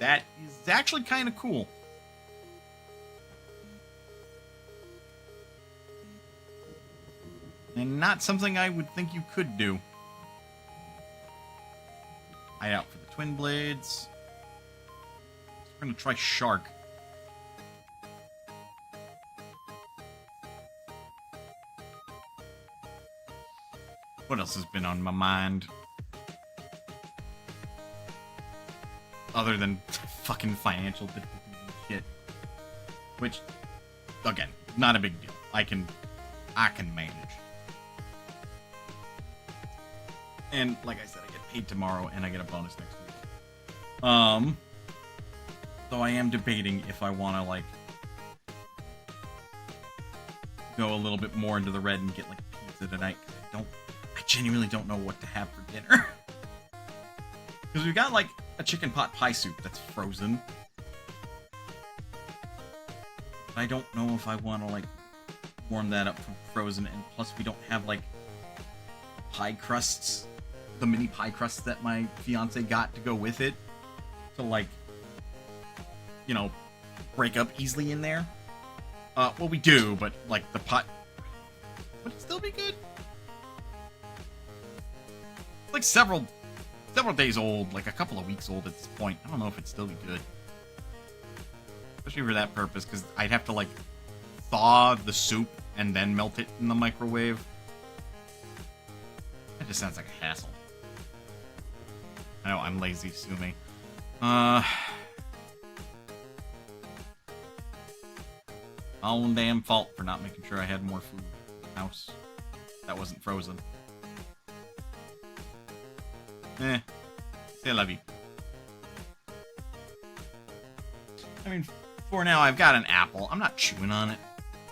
That is actually kind of cool. And not something I would think you could do. Eye out for the Twin Blades. We're gonna try Shark. What else has been on my mind? Other than fucking financial difficulties and shit. Which, again, not a big deal. I can manage. And, like I said, I get paid tomorrow, and I get a bonus next week. So I am debating if I want to, like, go a little bit more into the red and get, like, pizza tonight. I genuinely don't know what to have for dinner. Because we've got, like, a chicken pot pie soup that's frozen. I don't know if I want to, like, warm that up from frozen, and plus we don't have, like, pie crusts. The mini pie crusts that my fiance got to go with it to, like, you know, break up easily in there. Well, we do, but, like, the pot... Would it still be good? It's like several days old, like a couple of weeks old at this point. I don't know if it'd still be good. Especially for that purpose, because I'd have to, like, thaw the soup and then melt it in the microwave. That just sounds like a hassle. I know, I'm lazy, sue me. Own damn fault for not making sure I had more food in the house that wasn't frozen. C'est la vie. I mean, for now, I've got an apple. I'm not chewing on it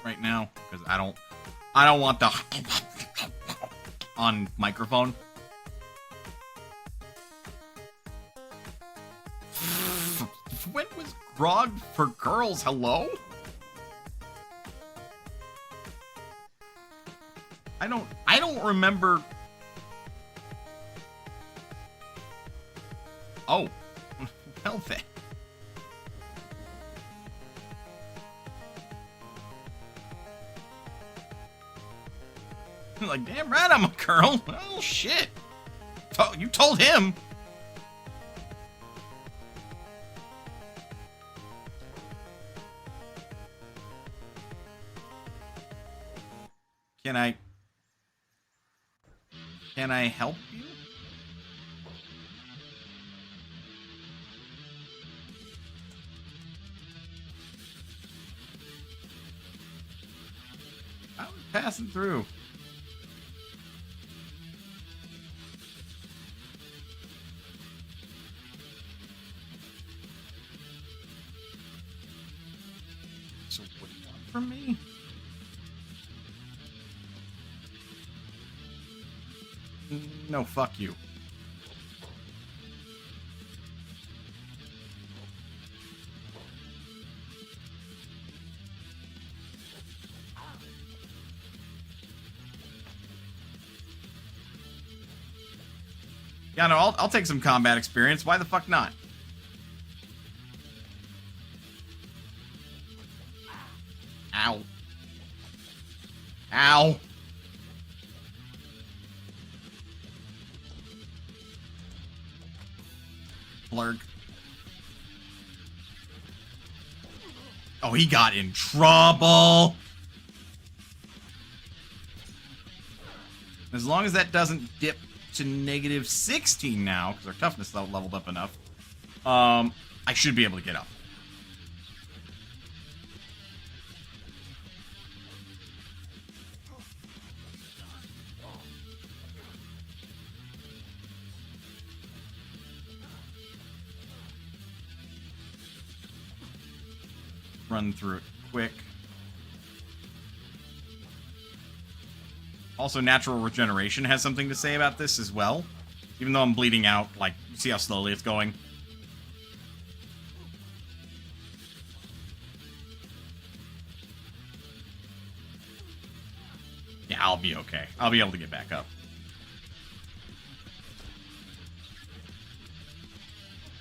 right now because I don't want the on microphone. When was grog for girls? Hello? I don't remember. Oh, well then. Like, damn right I'm a girl. Well, shit. You told him. Can I help you? I was passing through. No, fuck you. Yeah, no, I'll take some combat experience. Why the fuck not? Ow. Ow. Blurg. Oh, he got in trouble. As long as that doesn't dip to negative 16 now, because our toughness leveled up enough, I should be able to get up. Run through it quick. Also, natural regeneration has something to say about this as well. Even though I'm bleeding out, like, see how slowly it's going? Yeah, I'll be okay. I'll be able to get back up.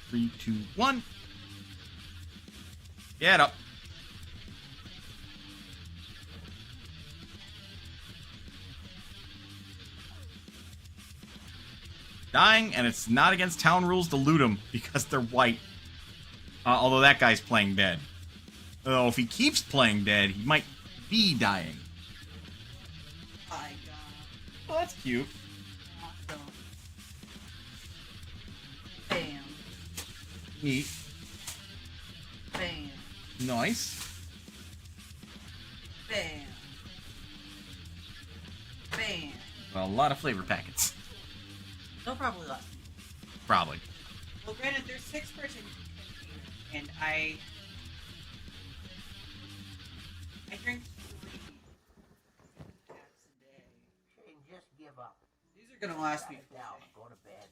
3, 2, 1. Get up. Dying, and it's not against town rules to loot them because they're white. Although that guy's playing dead. Oh, if he keeps playing dead, he might be dying. My God. Oh, that's cute. Awesome. Bam. Neat. Bam. Nice. Bam. Bam. Well, a lot of flavor packets. They'll probably last. Probably. Well, granted, there's 6 person and I drink 3 packs a day. Shane, just give up. These are gonna last me for Now, a day. go to bed.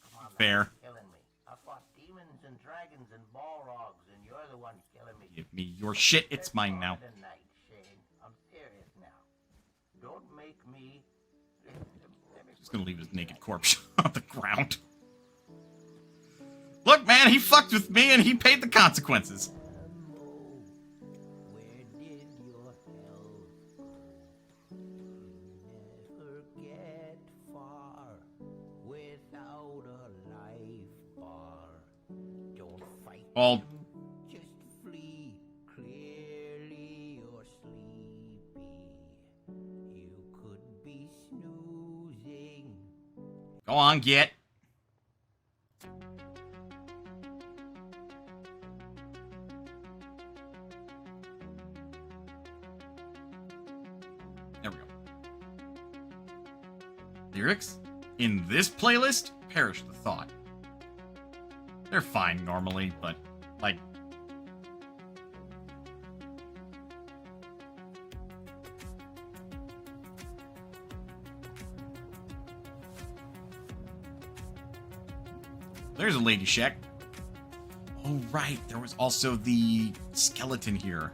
Come on, Fair. now, you're killing me. I fought demons and dragons and balrogs, and you're the one killing me. Give me your shit. It's mine now. Tonight, Shane. I'm serious now. Don't make me. Just gonna leave his naked corpse on the ground. Look, man, he fucked with me and he paid the consequences. Where did your health go? You never get far without a life bar. Don't fight. Well, Just flee. Clearly you're sleepy. You could be snoozing. go on, get. There we go. Lyrics? In this playlist? Perish the thought. They're fine normally, but, like... There's a Lady Shek. Oh, right. There was also the skeleton here.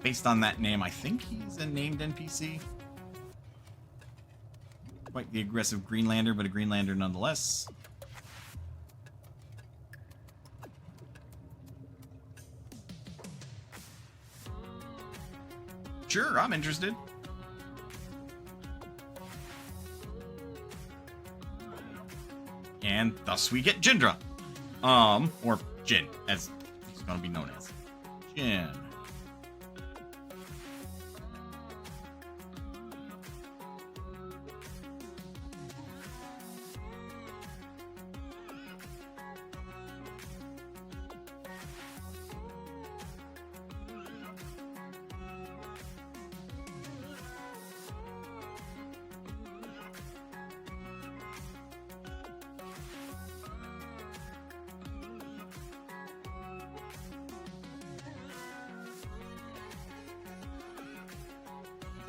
Based on that name, I think he's a named NPC. Quite the aggressive Greenlander, but a Greenlander nonetheless. Sure, I'm interested. And thus we get Jindra. Or Jin, as he's gonna be known as. Jin.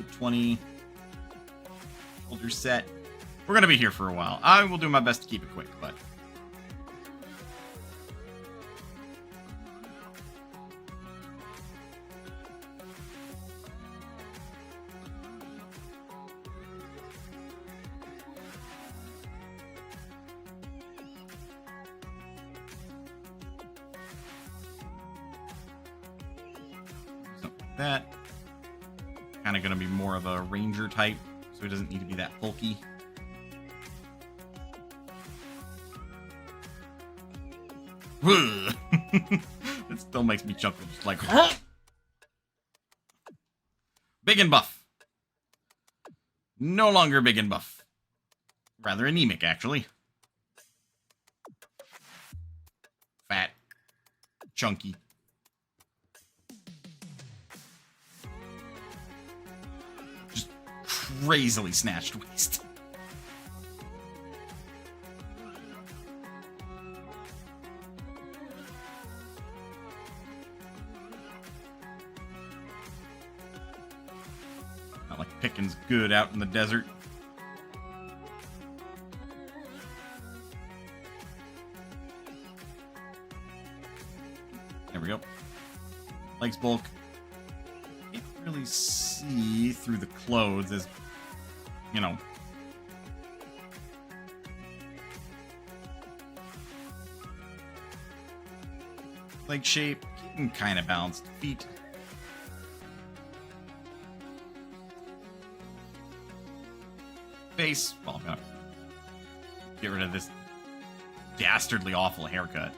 20. Shoulder set. We're going to be here for a while. I will do my best to keep it quick, but... that. Kind of going to be more of a ranger type, so he doesn't need to be that bulky. It still makes me chuckle, just like... Big and buff. No longer big and buff. Rather anemic, actually. Fat. Chunky. Crazily snatched waist. Not like picking's good out in the desert. There we go. Legs bulk. Can't really see through the clothes as, you know. Leg shape, keeping kind of balanced. Feet. Face. Well, I'm gonna get rid of this dastardly awful haircut.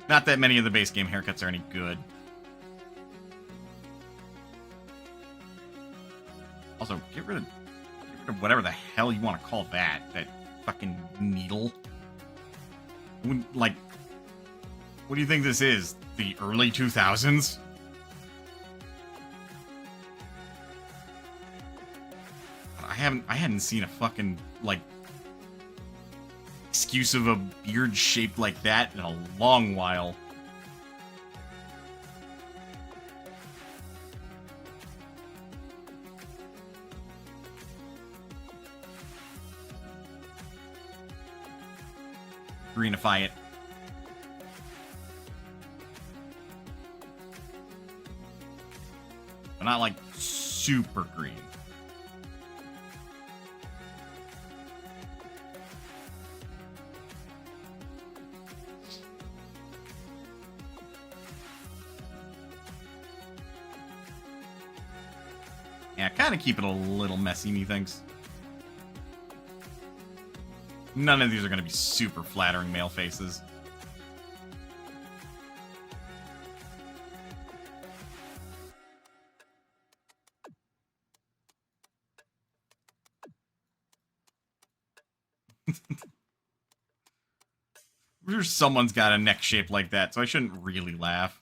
Not that many of the base game haircuts are any good. Also, get rid of whatever the hell you want to call that. That fucking needle. Like, what do you think this is? The early 2000s? I hadn't seen a fucking, like, excuse of a beard shaped like that in a long while. Greenify it. But not like super green. Yeah, kind of keep it a little messy, methinks. None of these are going to be super flattering male faces. I'm sure someone's got a neck shape like that, so I shouldn't really laugh.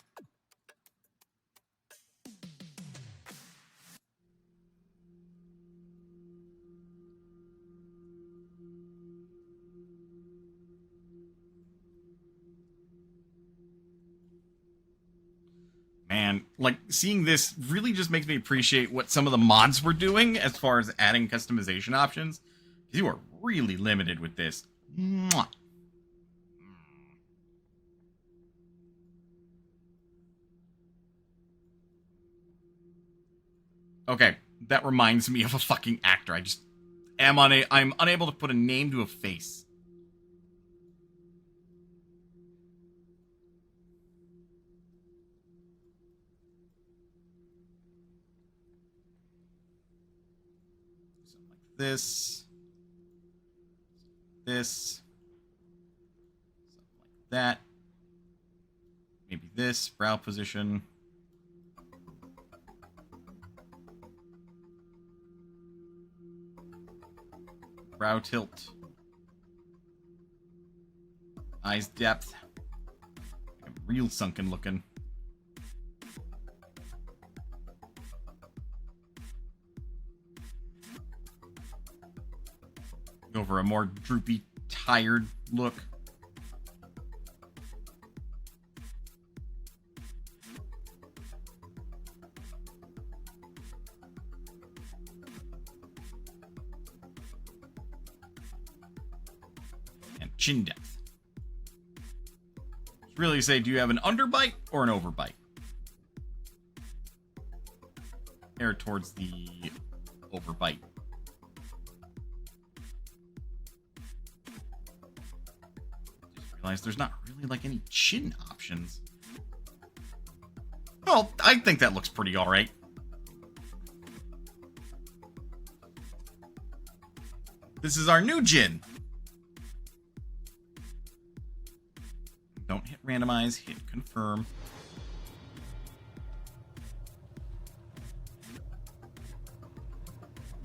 Man, like, seeing this really just makes me appreciate what some of the mods were doing as far as adding customization options. You are really limited with this. Mwah. Okay, that reminds me of a fucking actor. I'm unable to put a name to a face. Something like this. This. Something like that. Maybe this. Brow position. Brow tilt. Eyes depth. Real sunken looking. Go for a more droopy, tired look. chin depth. Really say, do you have an underbite or an overbite? Air towards the overbite. Just realized there's not really like any chin options. Well, I think that looks pretty alright. This is our new Jin. Don't hit randomize, hit confirm.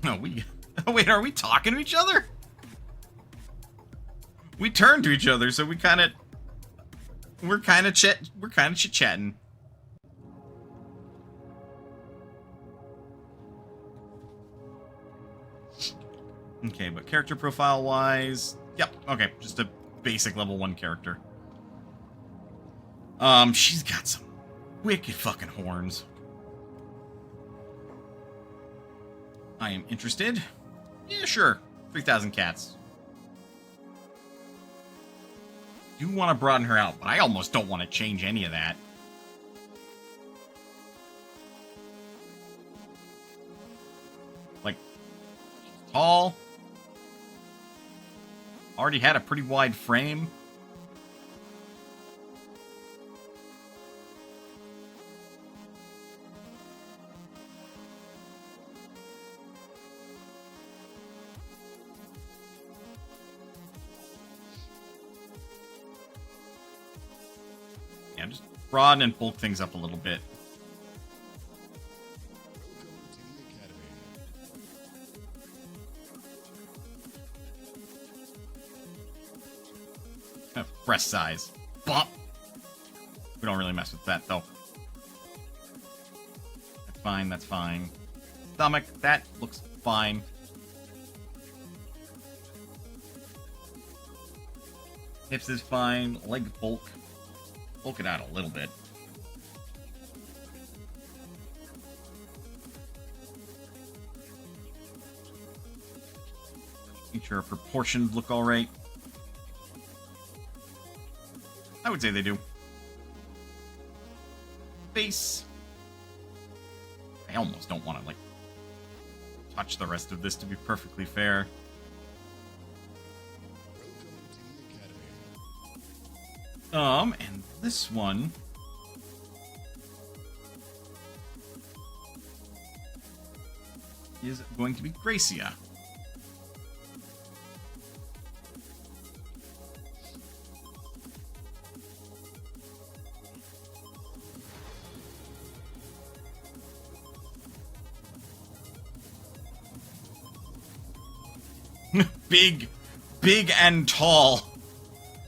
No, wait, are we talking to each other? We turned to each other, so we're kind of chit-chatting. Okay, but character profile wise, yep, okay, just a basic level 1 character. She's got some wicked fucking horns. I am interested. Yeah, sure. 3,000 cats. Do want to broaden her out, but I almost don't want to change any of that. Like, she's tall. Already had a pretty wide frame. Yeah, just broaden and bulk things up a little bit. Breast size. Bop. We don't really mess with that, though. That's fine, that's fine. Stomach, that looks fine. Hips is fine. Leg bulk. Bulk it out a little bit. Make sure our proportions look alright. I would say they do. Face. I almost don't want to, like, touch the rest of this, to be perfectly fair. And this one... is going to be Gracia. Big and tall,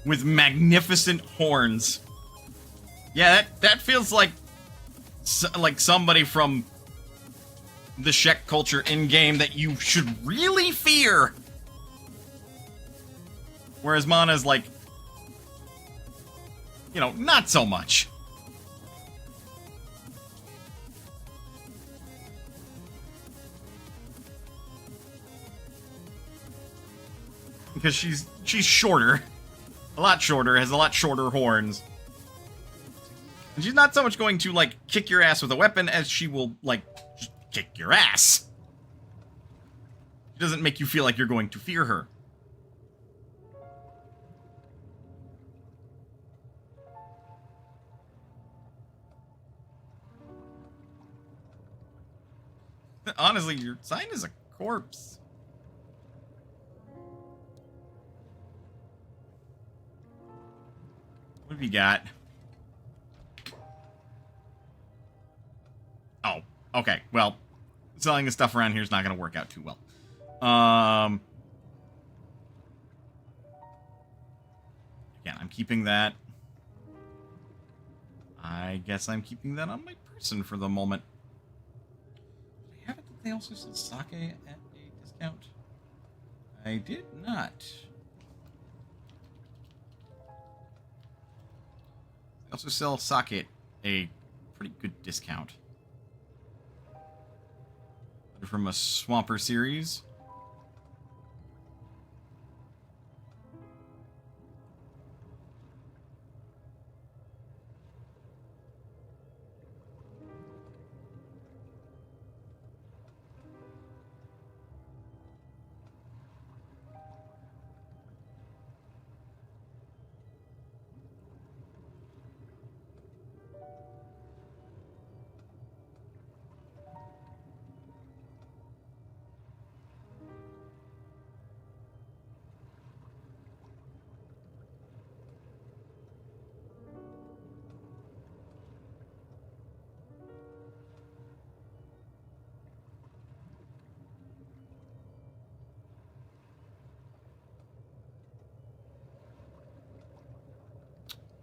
with magnificent horns. Yeah, that feels like somebody from the Shek culture in-game that you should really fear. Whereas Mana's like, you know, not so much. Because she's shorter. A lot shorter, has a lot shorter horns. And she's not so much going to, like, kick your ass with a weapon as she will, like, just kick your ass. She doesn't make you feel like you're going to fear her. Honestly, your sign is a corpse. What have you got? Oh, okay. Well, selling the stuff around here is not going to work out too well. Again, I'm keeping that. I guess I'm keeping that on my person for the moment. Did I have it that they also sell sake at a discount? I did not. They also sell sake at a pretty good discount. They're from a Swamper series.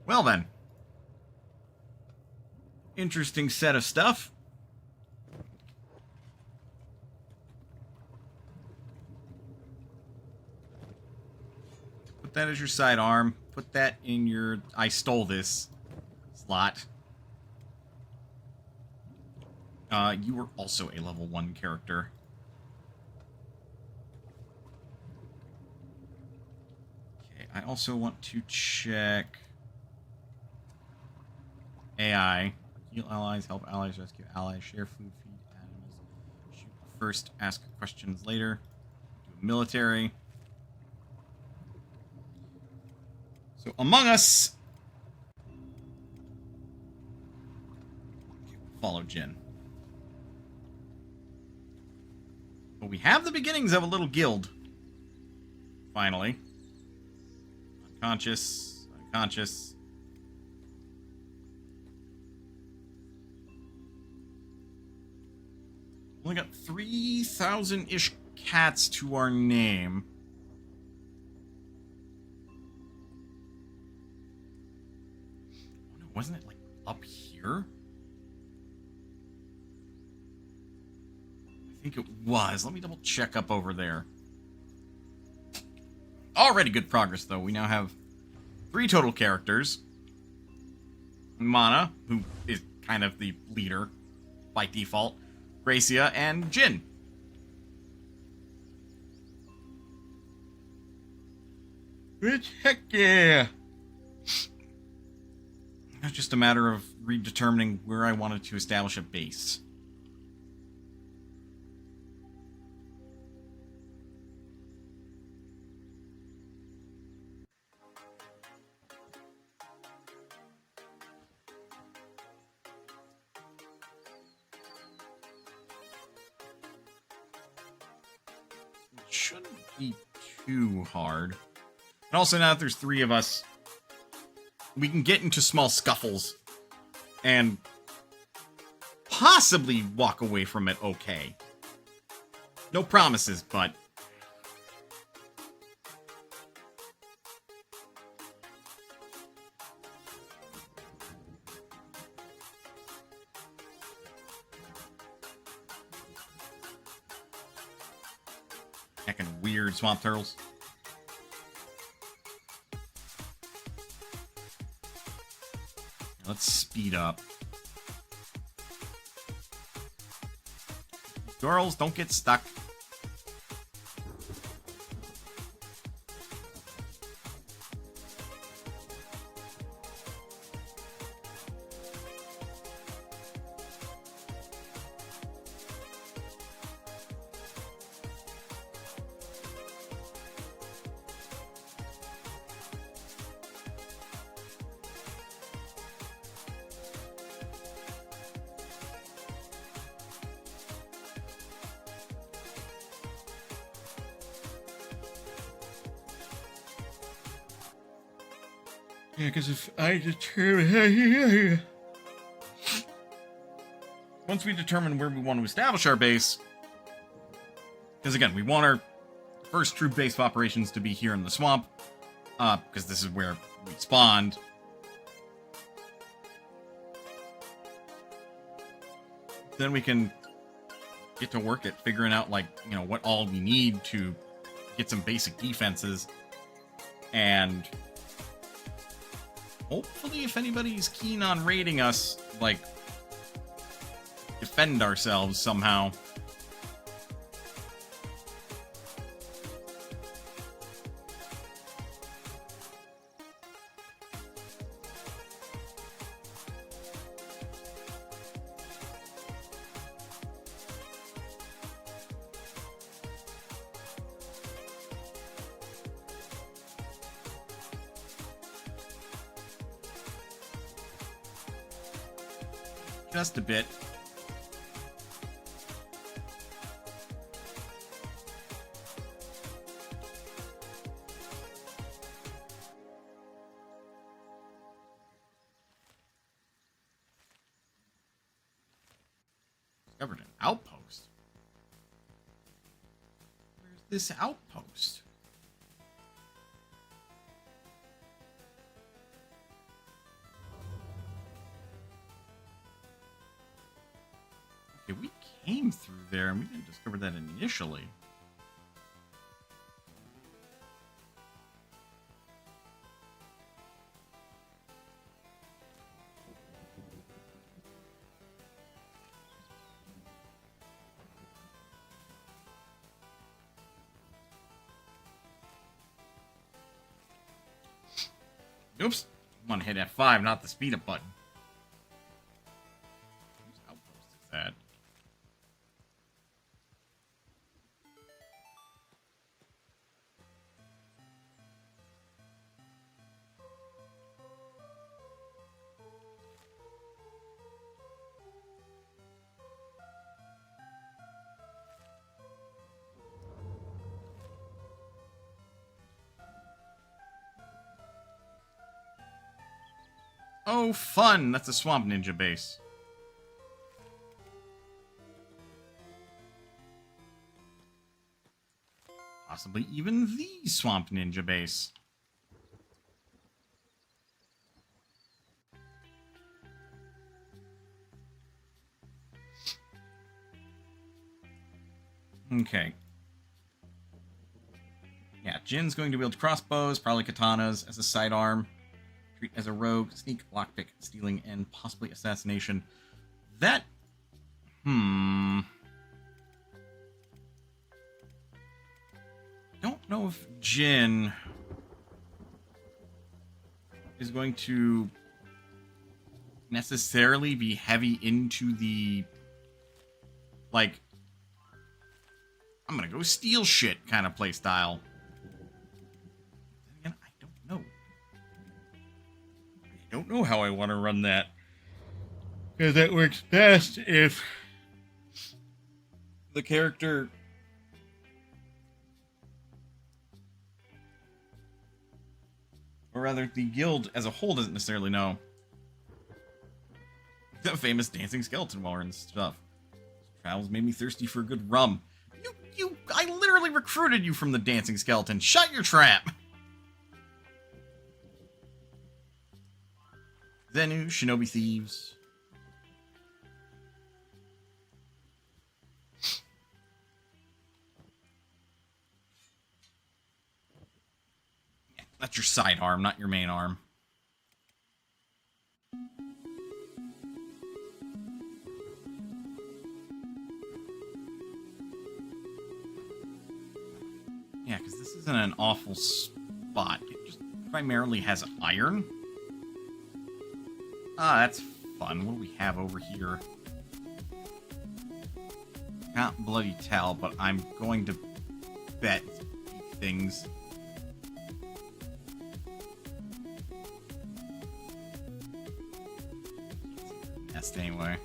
Well then. Interesting set of stuff. Put that as your sidearm. Put that in your I stole this slot. You were also a level 1 character. Okay, I also want to check AI. Heal allies, help allies, rescue allies, share food, feed animals, shoot first, ask questions later. Do a military. So Among Us. Follow Jin. But we have the beginnings of a little guild. Finally. Unconscious. Unconscious. Only got 3,000-ish cats to our name. Oh no, wasn't it like up here? I think it was. Let me double check up over there. Already good progress, though. We now have 3 total characters. Mana, who is kind of the leader by default. Gracia, and Jin. Which, heck yeah! It's just a matter of redetermining where I wanted to establish a base. Shouldn't be too hard. And also, now that there's 3 of us, we can get into small scuffles and possibly walk away from it okay. No promises, but... heckin' weird swamp turtles. Let's speed up. Girls, don't get stuck. Yeah, because if I determine... Once we determine where we want to establish our base... Because again, we want our first true base of operations to be here in the swamp. Because this is where we spawned. Then we can get to work at figuring out, like, you know, what all we need to get some basic defenses. And... hopefully, if anybody's keen on raiding us, like, defend ourselves somehow. Just a bit. Discovered an outpost. Where's this outpost? Okay, we came through there and we didn't discover that initially. Oops. I want to hit F5, not the speed up button. Whose outpost is that? Oh, fun! That's a swamp ninja base. Possibly even the swamp ninja base. Okay. Yeah, Jin's going to wield crossbows, probably katanas, as a sidearm. Treat as a rogue, sneak, lockpick, stealing, and possibly assassination. That... Don't know if Jin is going to necessarily be heavy into the, like, I'm gonna go steal shit kind of play style. Then again, I don't know. I don't know how I want to run that. Because that works best if the character... Or rather, the guild as a whole doesn't necessarily know. The famous dancing skeleton while we're in stuff. Travels made me thirsty for a good rum. I literally recruited you from the dancing skeleton. Shut your trap! Zenu, shinobi thieves. Yeah, that's your sidearm, not your main arm. Yeah, because this isn't an awful spot. It just primarily has iron. Ah, that's fun. What do we have over here? Can't bloody tell, but I'm going to bet things. Nest anyway.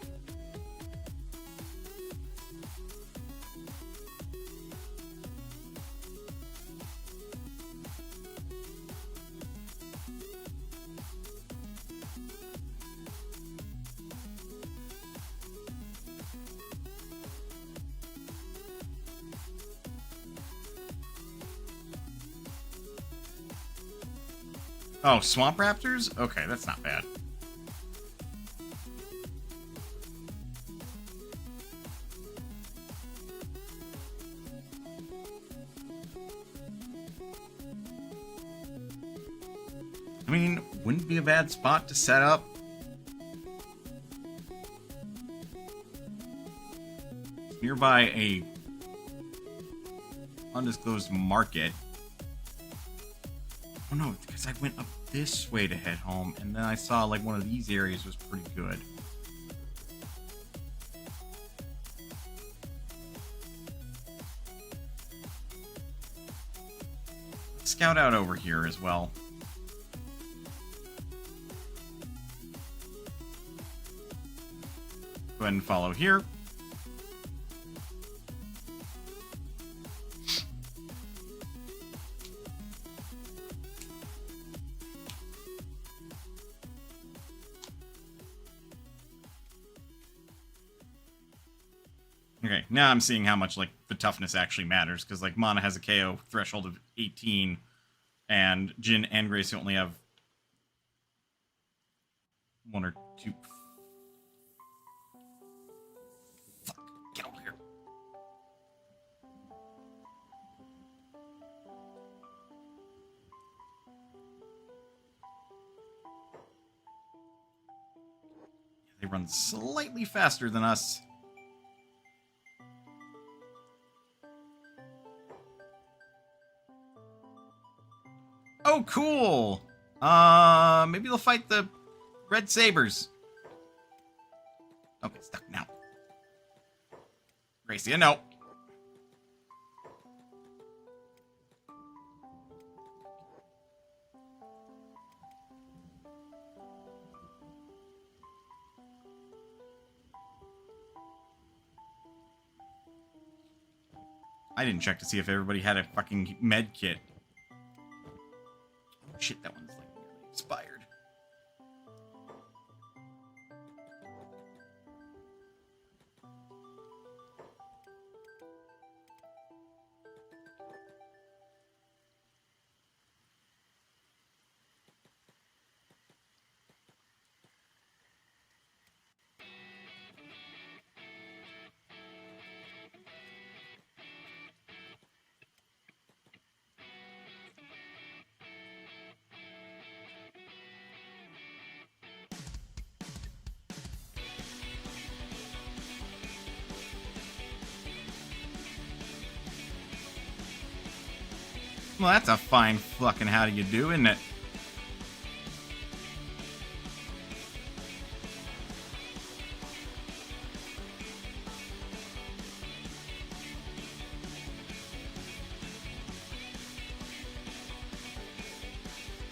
Oh, swamp raptors? Okay, that's not bad. I mean, wouldn't be a bad spot to set up. It's nearby a undisclosed market. Oh no, because I went up this way to head home, and then I saw like one of these areas was pretty good. Let's scout out over here as well. Go ahead and follow here. Okay, now I'm seeing how much, like, the toughness actually matters, because, like, Mana has a KO threshold of 18, and Jin and Gracie only have one or two. Fuck. They run slightly faster than us. Oh, cool! Maybe they'll fight the red sabers. Okay, stuck now. Gracia, no. I didn't check to see if everybody had a fucking med kit. Oh shit, that one's like nearly expired. Well, that's a fine fucking how do you do, isn't it?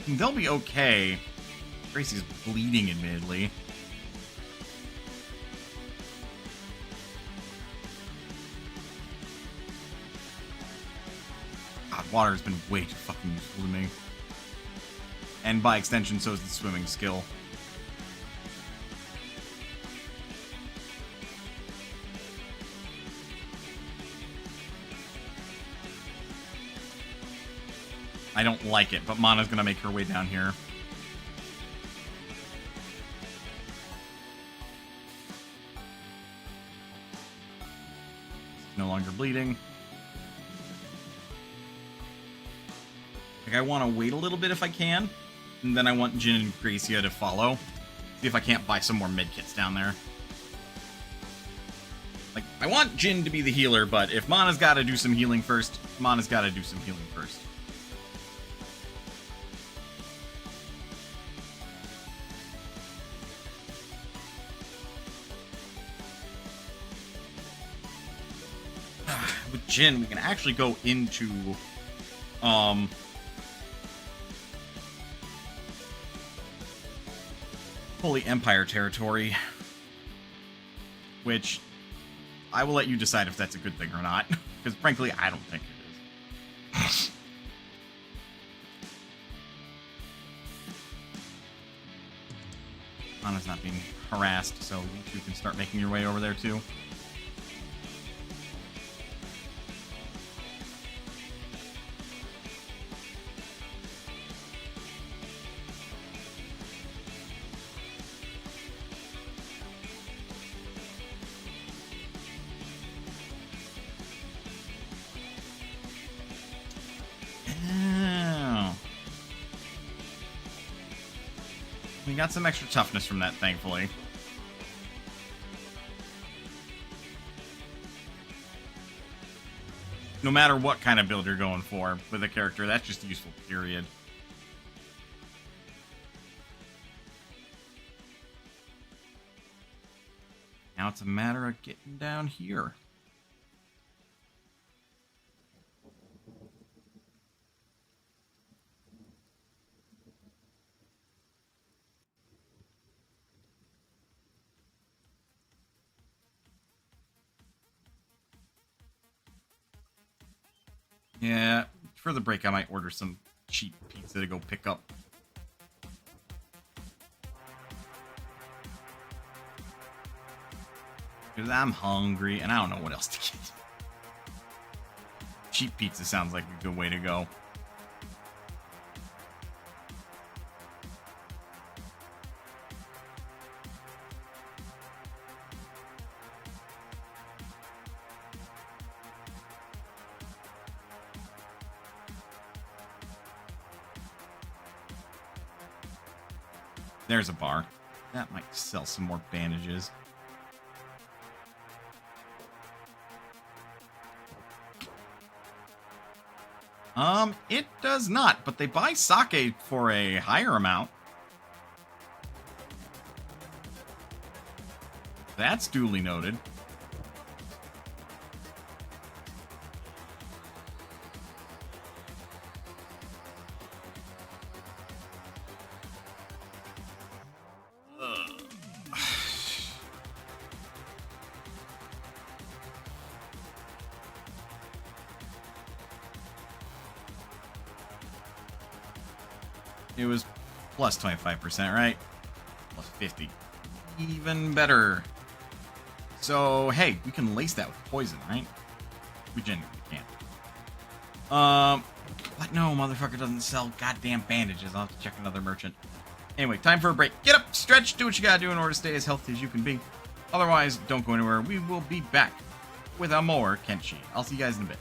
They'll be okay. Gracie's bleeding, admittedly. God, water has been way too fucking useful to me. And by extension, so is the swimming skill. I don't like it, but Mana's gonna make her way down here. No longer bleeding. Like, I want to wait a little bit if I can, and then I want Jin and Gracia to follow. See if I can't buy some more medkits down there. Like, I want Jin to be the healer, but if Mana's got to do some healing first, Mana's got to do some healing first. With Jin, we can actually go into Holy Empire territory, which I will let you decide if that's a good thing or not, because frankly, I don't think it is. Anna's not being harassed, so you two can start making your way over there too. We got some extra toughness from that, thankfully. No matter what kind of build you're going for with a character, that's just useful, period. Now it's a matter of getting down here. Yeah, for the break I might order some cheap pizza to go pick up. Because I'm hungry and I don't know what else to get. Cheap pizza sounds like a good way to go. There's a bar. That might sell some more bandages. It does not, but they buy sake for a higher amount. That's duly noted. It was plus 25%, right? Plus 50. Even better. So, hey, we can lace that with poison, right? We genuinely can't. What? No, motherfucker doesn't sell goddamn bandages. I'll have to check another merchant. Anyway, time for a break. Get up, stretch, do what you gotta do in order to stay as healthy as you can be. Otherwise, don't go anywhere. We will be back with a more Kenshi. I'll see you guys in a bit.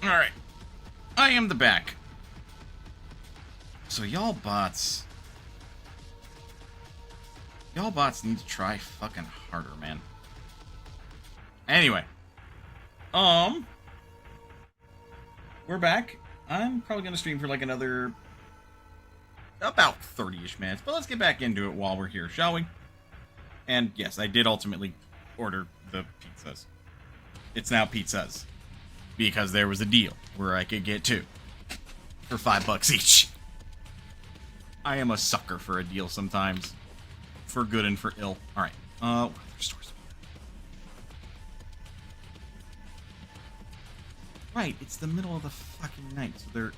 Alright. I am the back. So y'all bots... Y'all bots need to try fucking harder, man. Anyway. We're back. I'm probably gonna stream for like another... about 30-ish minutes. But let's get back into it while we're here, shall we? And yes, I did ultimately order the pizzas. It's now pizzas. Because there was a deal where I could get 2 for $5 each. I am a sucker for a deal sometimes. For good and for ill. Alright. What other stores? Right, it's the middle of the fucking night, so they're...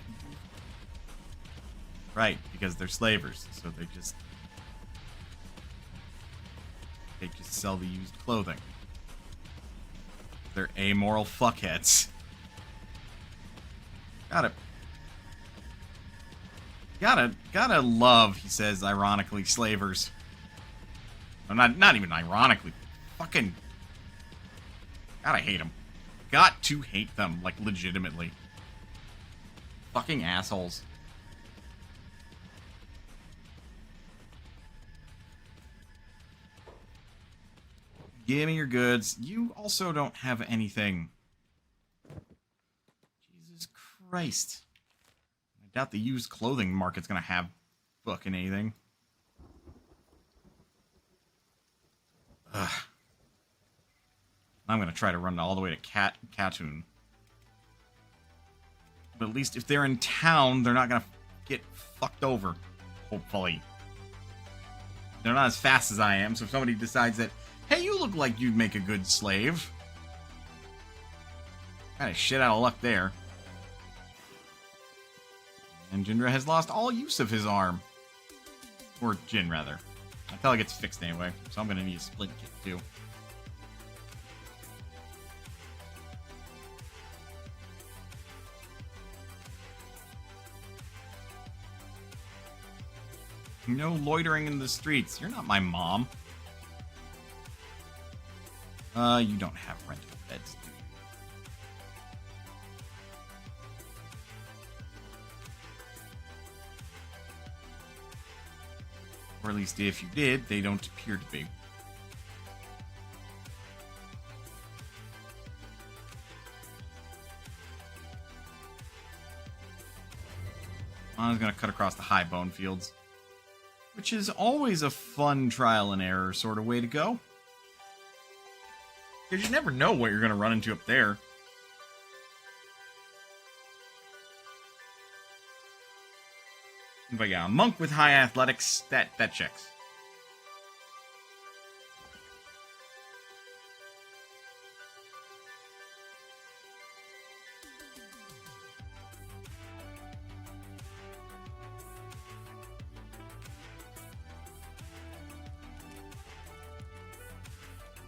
Right, because they're slavers, so they just sell the used clothing. They're amoral fuckheads. Gotta love, he says, ironically, slavers. Well, not even ironically. Fucking... Gotta hate them. Got to hate them, like, legitimately. Fucking assholes. Give me your goods. You also don't have anything. Jesus Christ. I doubt the used clothing market's gonna have fucking anything. Ugh. I'm gonna try to run all the way to Katoon. But at least if they're in town, they're not gonna get fucked over. Hopefully. They're not as fast as I am, so if somebody decides that, hey, you look like you'd make a good slave. Kind of shit out of luck there. And Jindra has lost all use of his arm. Or Jin, rather. I feel like it's fixed anyway, so I'm going to need a split kit, too. No loitering in the streets. You're not my mom. You don't have rental beds, do you? Or at least if you did, they don't appear to be. I was going to cut across the high bone fields, which is always a fun trial and error sort of way to go. Because you never know what you're going to run into up there. But yeah, a monk with high athletics, that checks.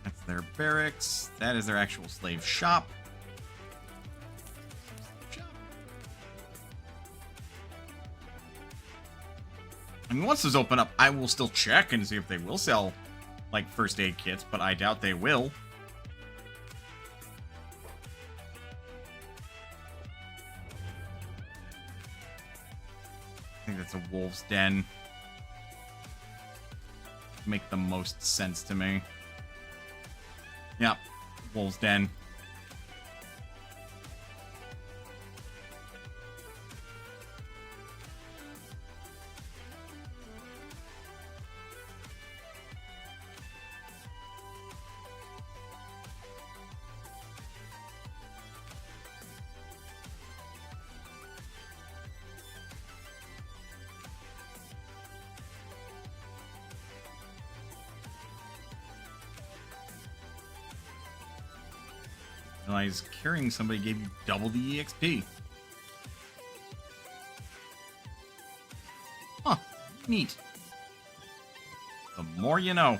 That's their barracks. That is their actual slave shop. I mean, once those open up, I will still check and see if they will sell, like, first aid kits, but I doubt they will. I think that's a wolf's den. Make the most sense to me. Yep, wolf's den. Realize carrying somebody gave you double the EXP. Huh, neat. The more you know.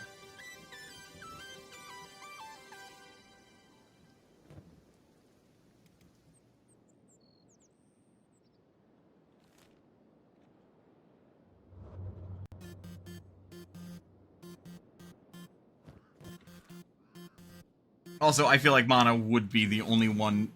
Also, I feel like Mana would be the only one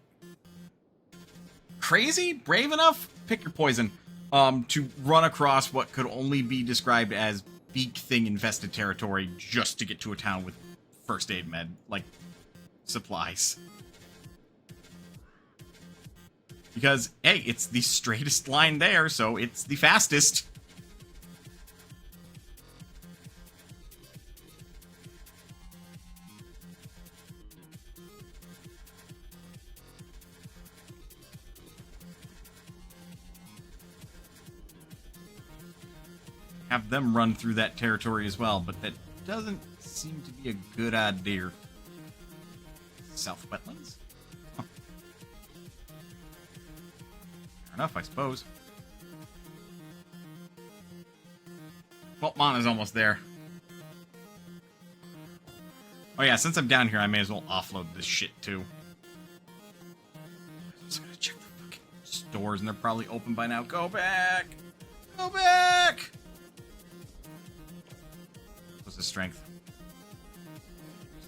crazy, brave enough, pick your poison, to run across what could only be described as beak thing infested territory just to get to a town with first aid like, supplies. Because, hey, it's the straightest line there, so it's the fastest. Have them run through that territory as well, but that doesn't seem to be a good idea. South wetlands? Huh. Fair enough, I suppose. Well, Mana's almost there. Oh yeah, since I'm down here, I may as well offload this shit too. I'm just gonna check the fucking stores, and they're probably open by now. Go back! Go back! What's the strength?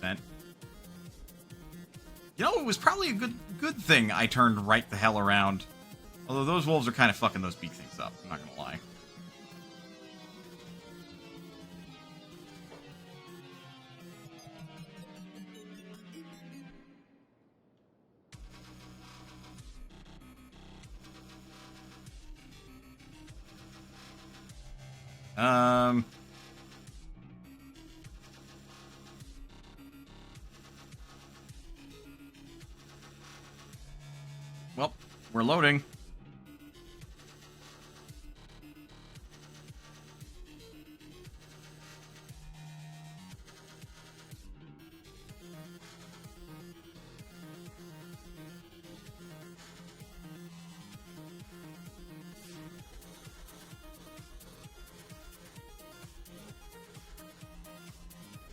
%. You know, it was probably a good thing I turned right the hell around. Although those wolves are kind of fucking those beak things up, I'm not gonna lie. Well, we're loading.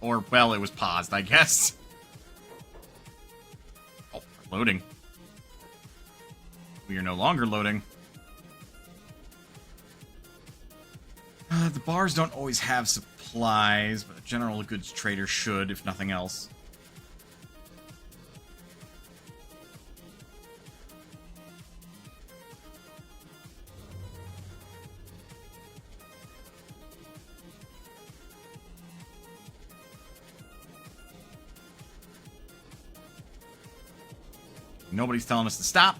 Or, well, it was paused, I guess. Oh, we're loading. We are no longer loading. The bars don't always have supplies, but a general goods trader should, if nothing else. Nobody's telling us to stop.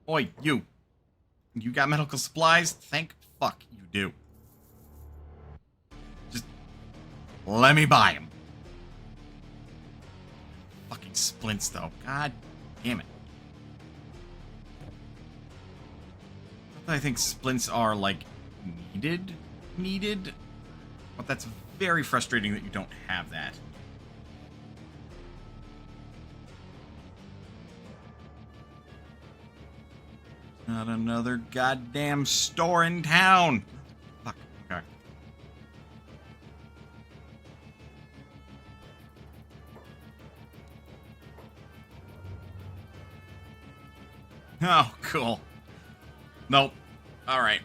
Oi, you. You got medical supplies? Thank fuck you do. Just let me buy them. Fucking splints, though. God damn it. Not that I think splints are, like, needed. But that's very frustrating that you don't have that. Not another goddamn store in town. Fuck. Okay. Oh, cool. Nope. Alright.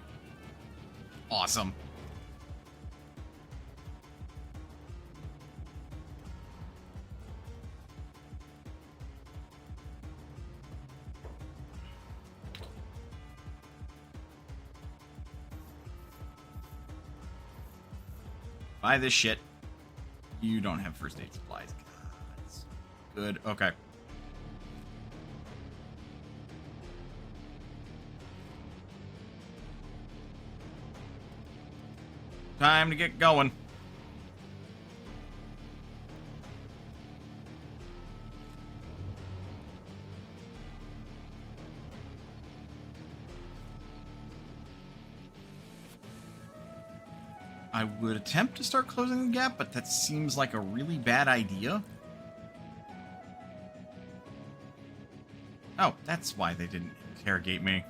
Awesome. Buy this shit. You don't have first aid supplies. God, that's good. Okay. Time to get going. I would attempt to start closing the gap, but that seems like a really bad idea. Oh, that's why they didn't interrogate me.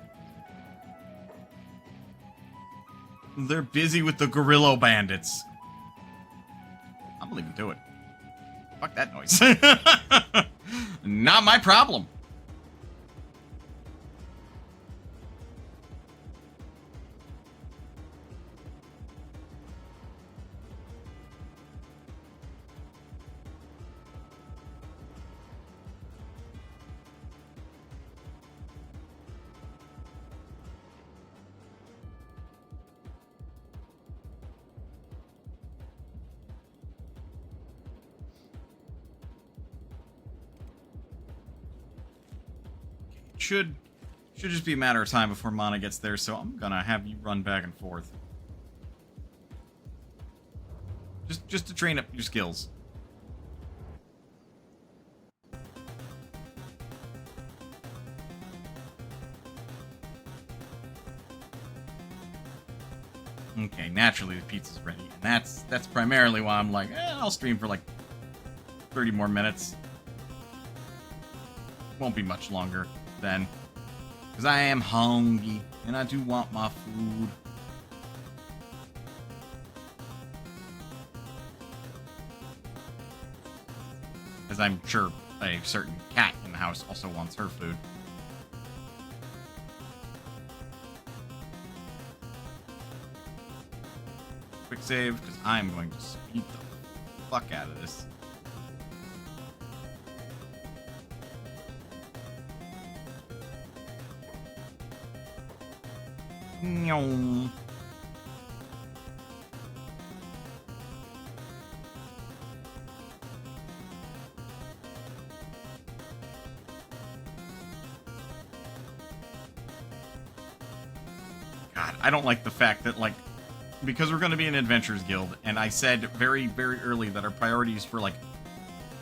They're busy with the gorilla bandits. I'm gonna leave them to it. Fuck that noise. Not my problem. Should just be a matter of time before Mana gets there, so I'm gonna have you run back and forth. Just to train up your skills. Okay, naturally the pizza's ready, and that's primarily why I'm like, I'll stream for like 30 more minutes. Won't be much longer then, because I am hungry and I do want my food. As I'm sure a certain cat in the house also wants her food. Quick save, because I'm going to speed the fuck out of this. Meow. God, I don't like the fact that, like, because we're going to be an Adventurers Guild, and I said very, very early that our priorities for, like,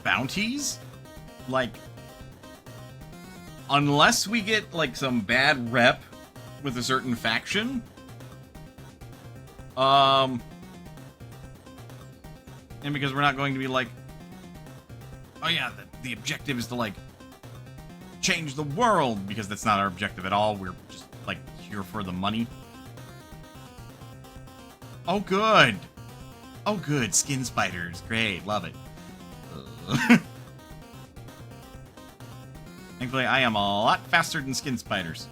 bounties, like, unless we get, like, some bad rep with a certain faction, and because we're not going to be like, oh yeah, the objective is to, like, change the world, because that's not our objective at all. We're just, like, here for the money. Oh, good. Oh, good. Skin spiders. Great. Love it. Thankfully, I am a lot faster than skin spiders.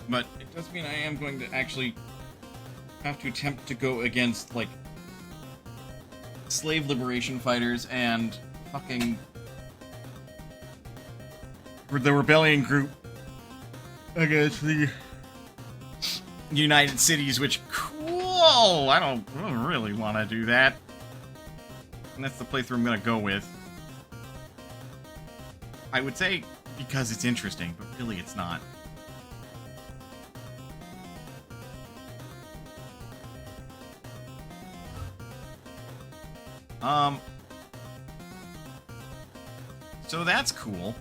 But it does mean I am going to actually have to attempt to go against, like, slave liberation fighters and fucking the rebellion group against the United Cities, which, cool! I don't really want to do that. And that's the playthrough I'm going to go with. I would say because it's interesting, but really it's not. So that's cool.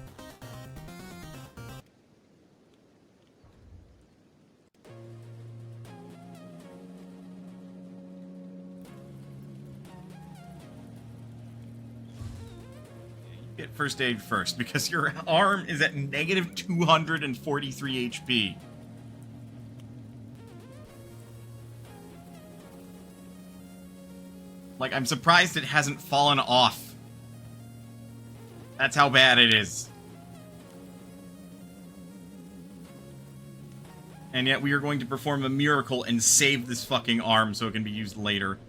Get first aid first, because your arm is at negative 243 HP. Like, I'm surprised it hasn't fallen off. That's how bad it is. And yet we are going to perform a miracle and save this fucking arm so it can be used later.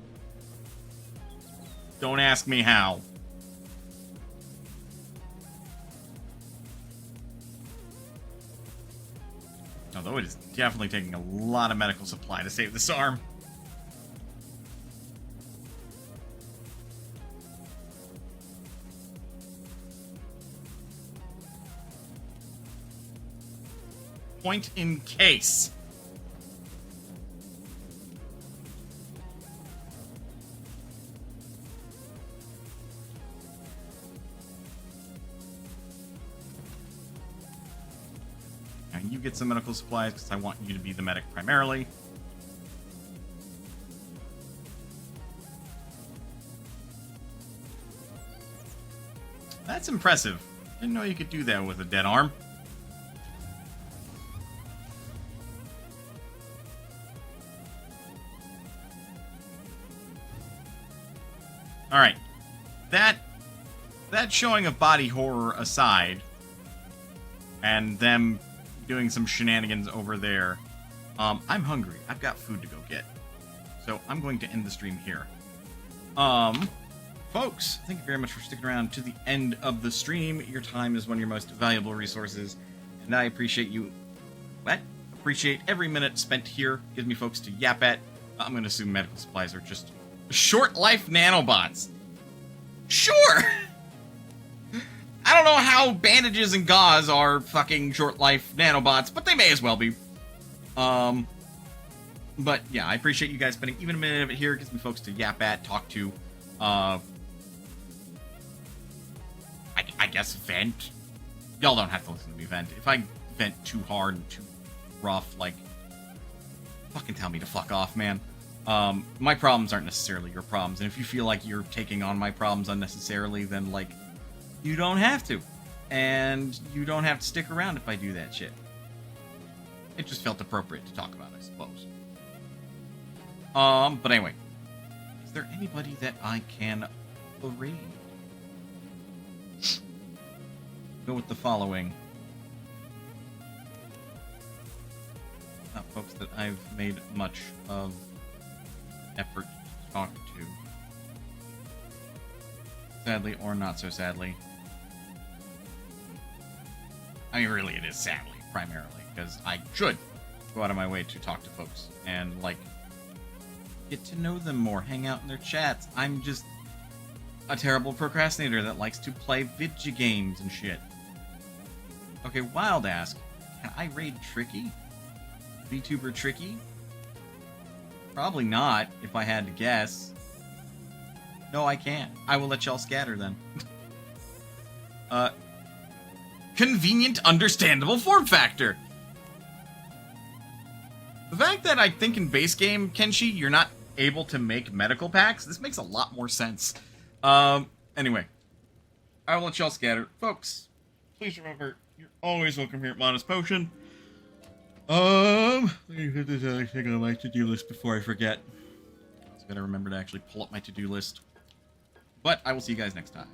Don't ask me how. Although it is definitely taking a lot of medical supply to save this arm. Point in case. Now you get some medical supplies because I want you to be the medic primarily. That's impressive. Didn't know you could do that with a dead arm. All right. That showing of body horror aside, and them doing some shenanigans over there, I'm hungry. I've got food to go get. So I'm going to end the stream here. Folks, thank you very much for sticking around to the end of the stream. Your time is one of your most valuable resources, and I appreciate you. Appreciate every minute spent here. Gives me folks to yap at. I'm going to assume medical supplies are just short life nanobots. Sure! I don't know how bandages and gauze are fucking short life nanobots, but they may as well be. But yeah, I appreciate you guys spending even a minute of it here. It gives me folks to yap at, talk to, I guess vent. Y'all don't have to listen to me vent. If I vent too hard and too rough, like, fucking tell me to fuck off, man. My problems aren't necessarily your problems, and if you feel like you're taking on my problems unnecessarily, then, like, you don't have to. And you don't have to stick around if I do that shit. It just felt appropriate to talk about, I suppose. But anyway. Is there anybody that I can raid? Go with the following. Not folks that I've made much of effort to talk to. Sadly or not so sadly. I mean, really, it is sadly, primarily, because I should go out of my way to talk to folks and, like, get to know them more, hang out in their chats. I'm just a terrible procrastinator that likes to play video games and shit. Okay, Wild ask, can I raid Tricky? VTuber Tricky? Probably not, if I had to guess. No, I can't. I will let y'all scatter then. Convenient, understandable form factor. The fact that I think in base game, Kenshi, you're not able to make medical packs, this makes a lot more sense. Anyway. I will let y'all scatter. Folks, please remember, you're always welcome here at Modest Potion. Let me put this other thing on my to-do list before I forget. I was gonna remember to actually pull up my to-do list. But I will see you guys next time.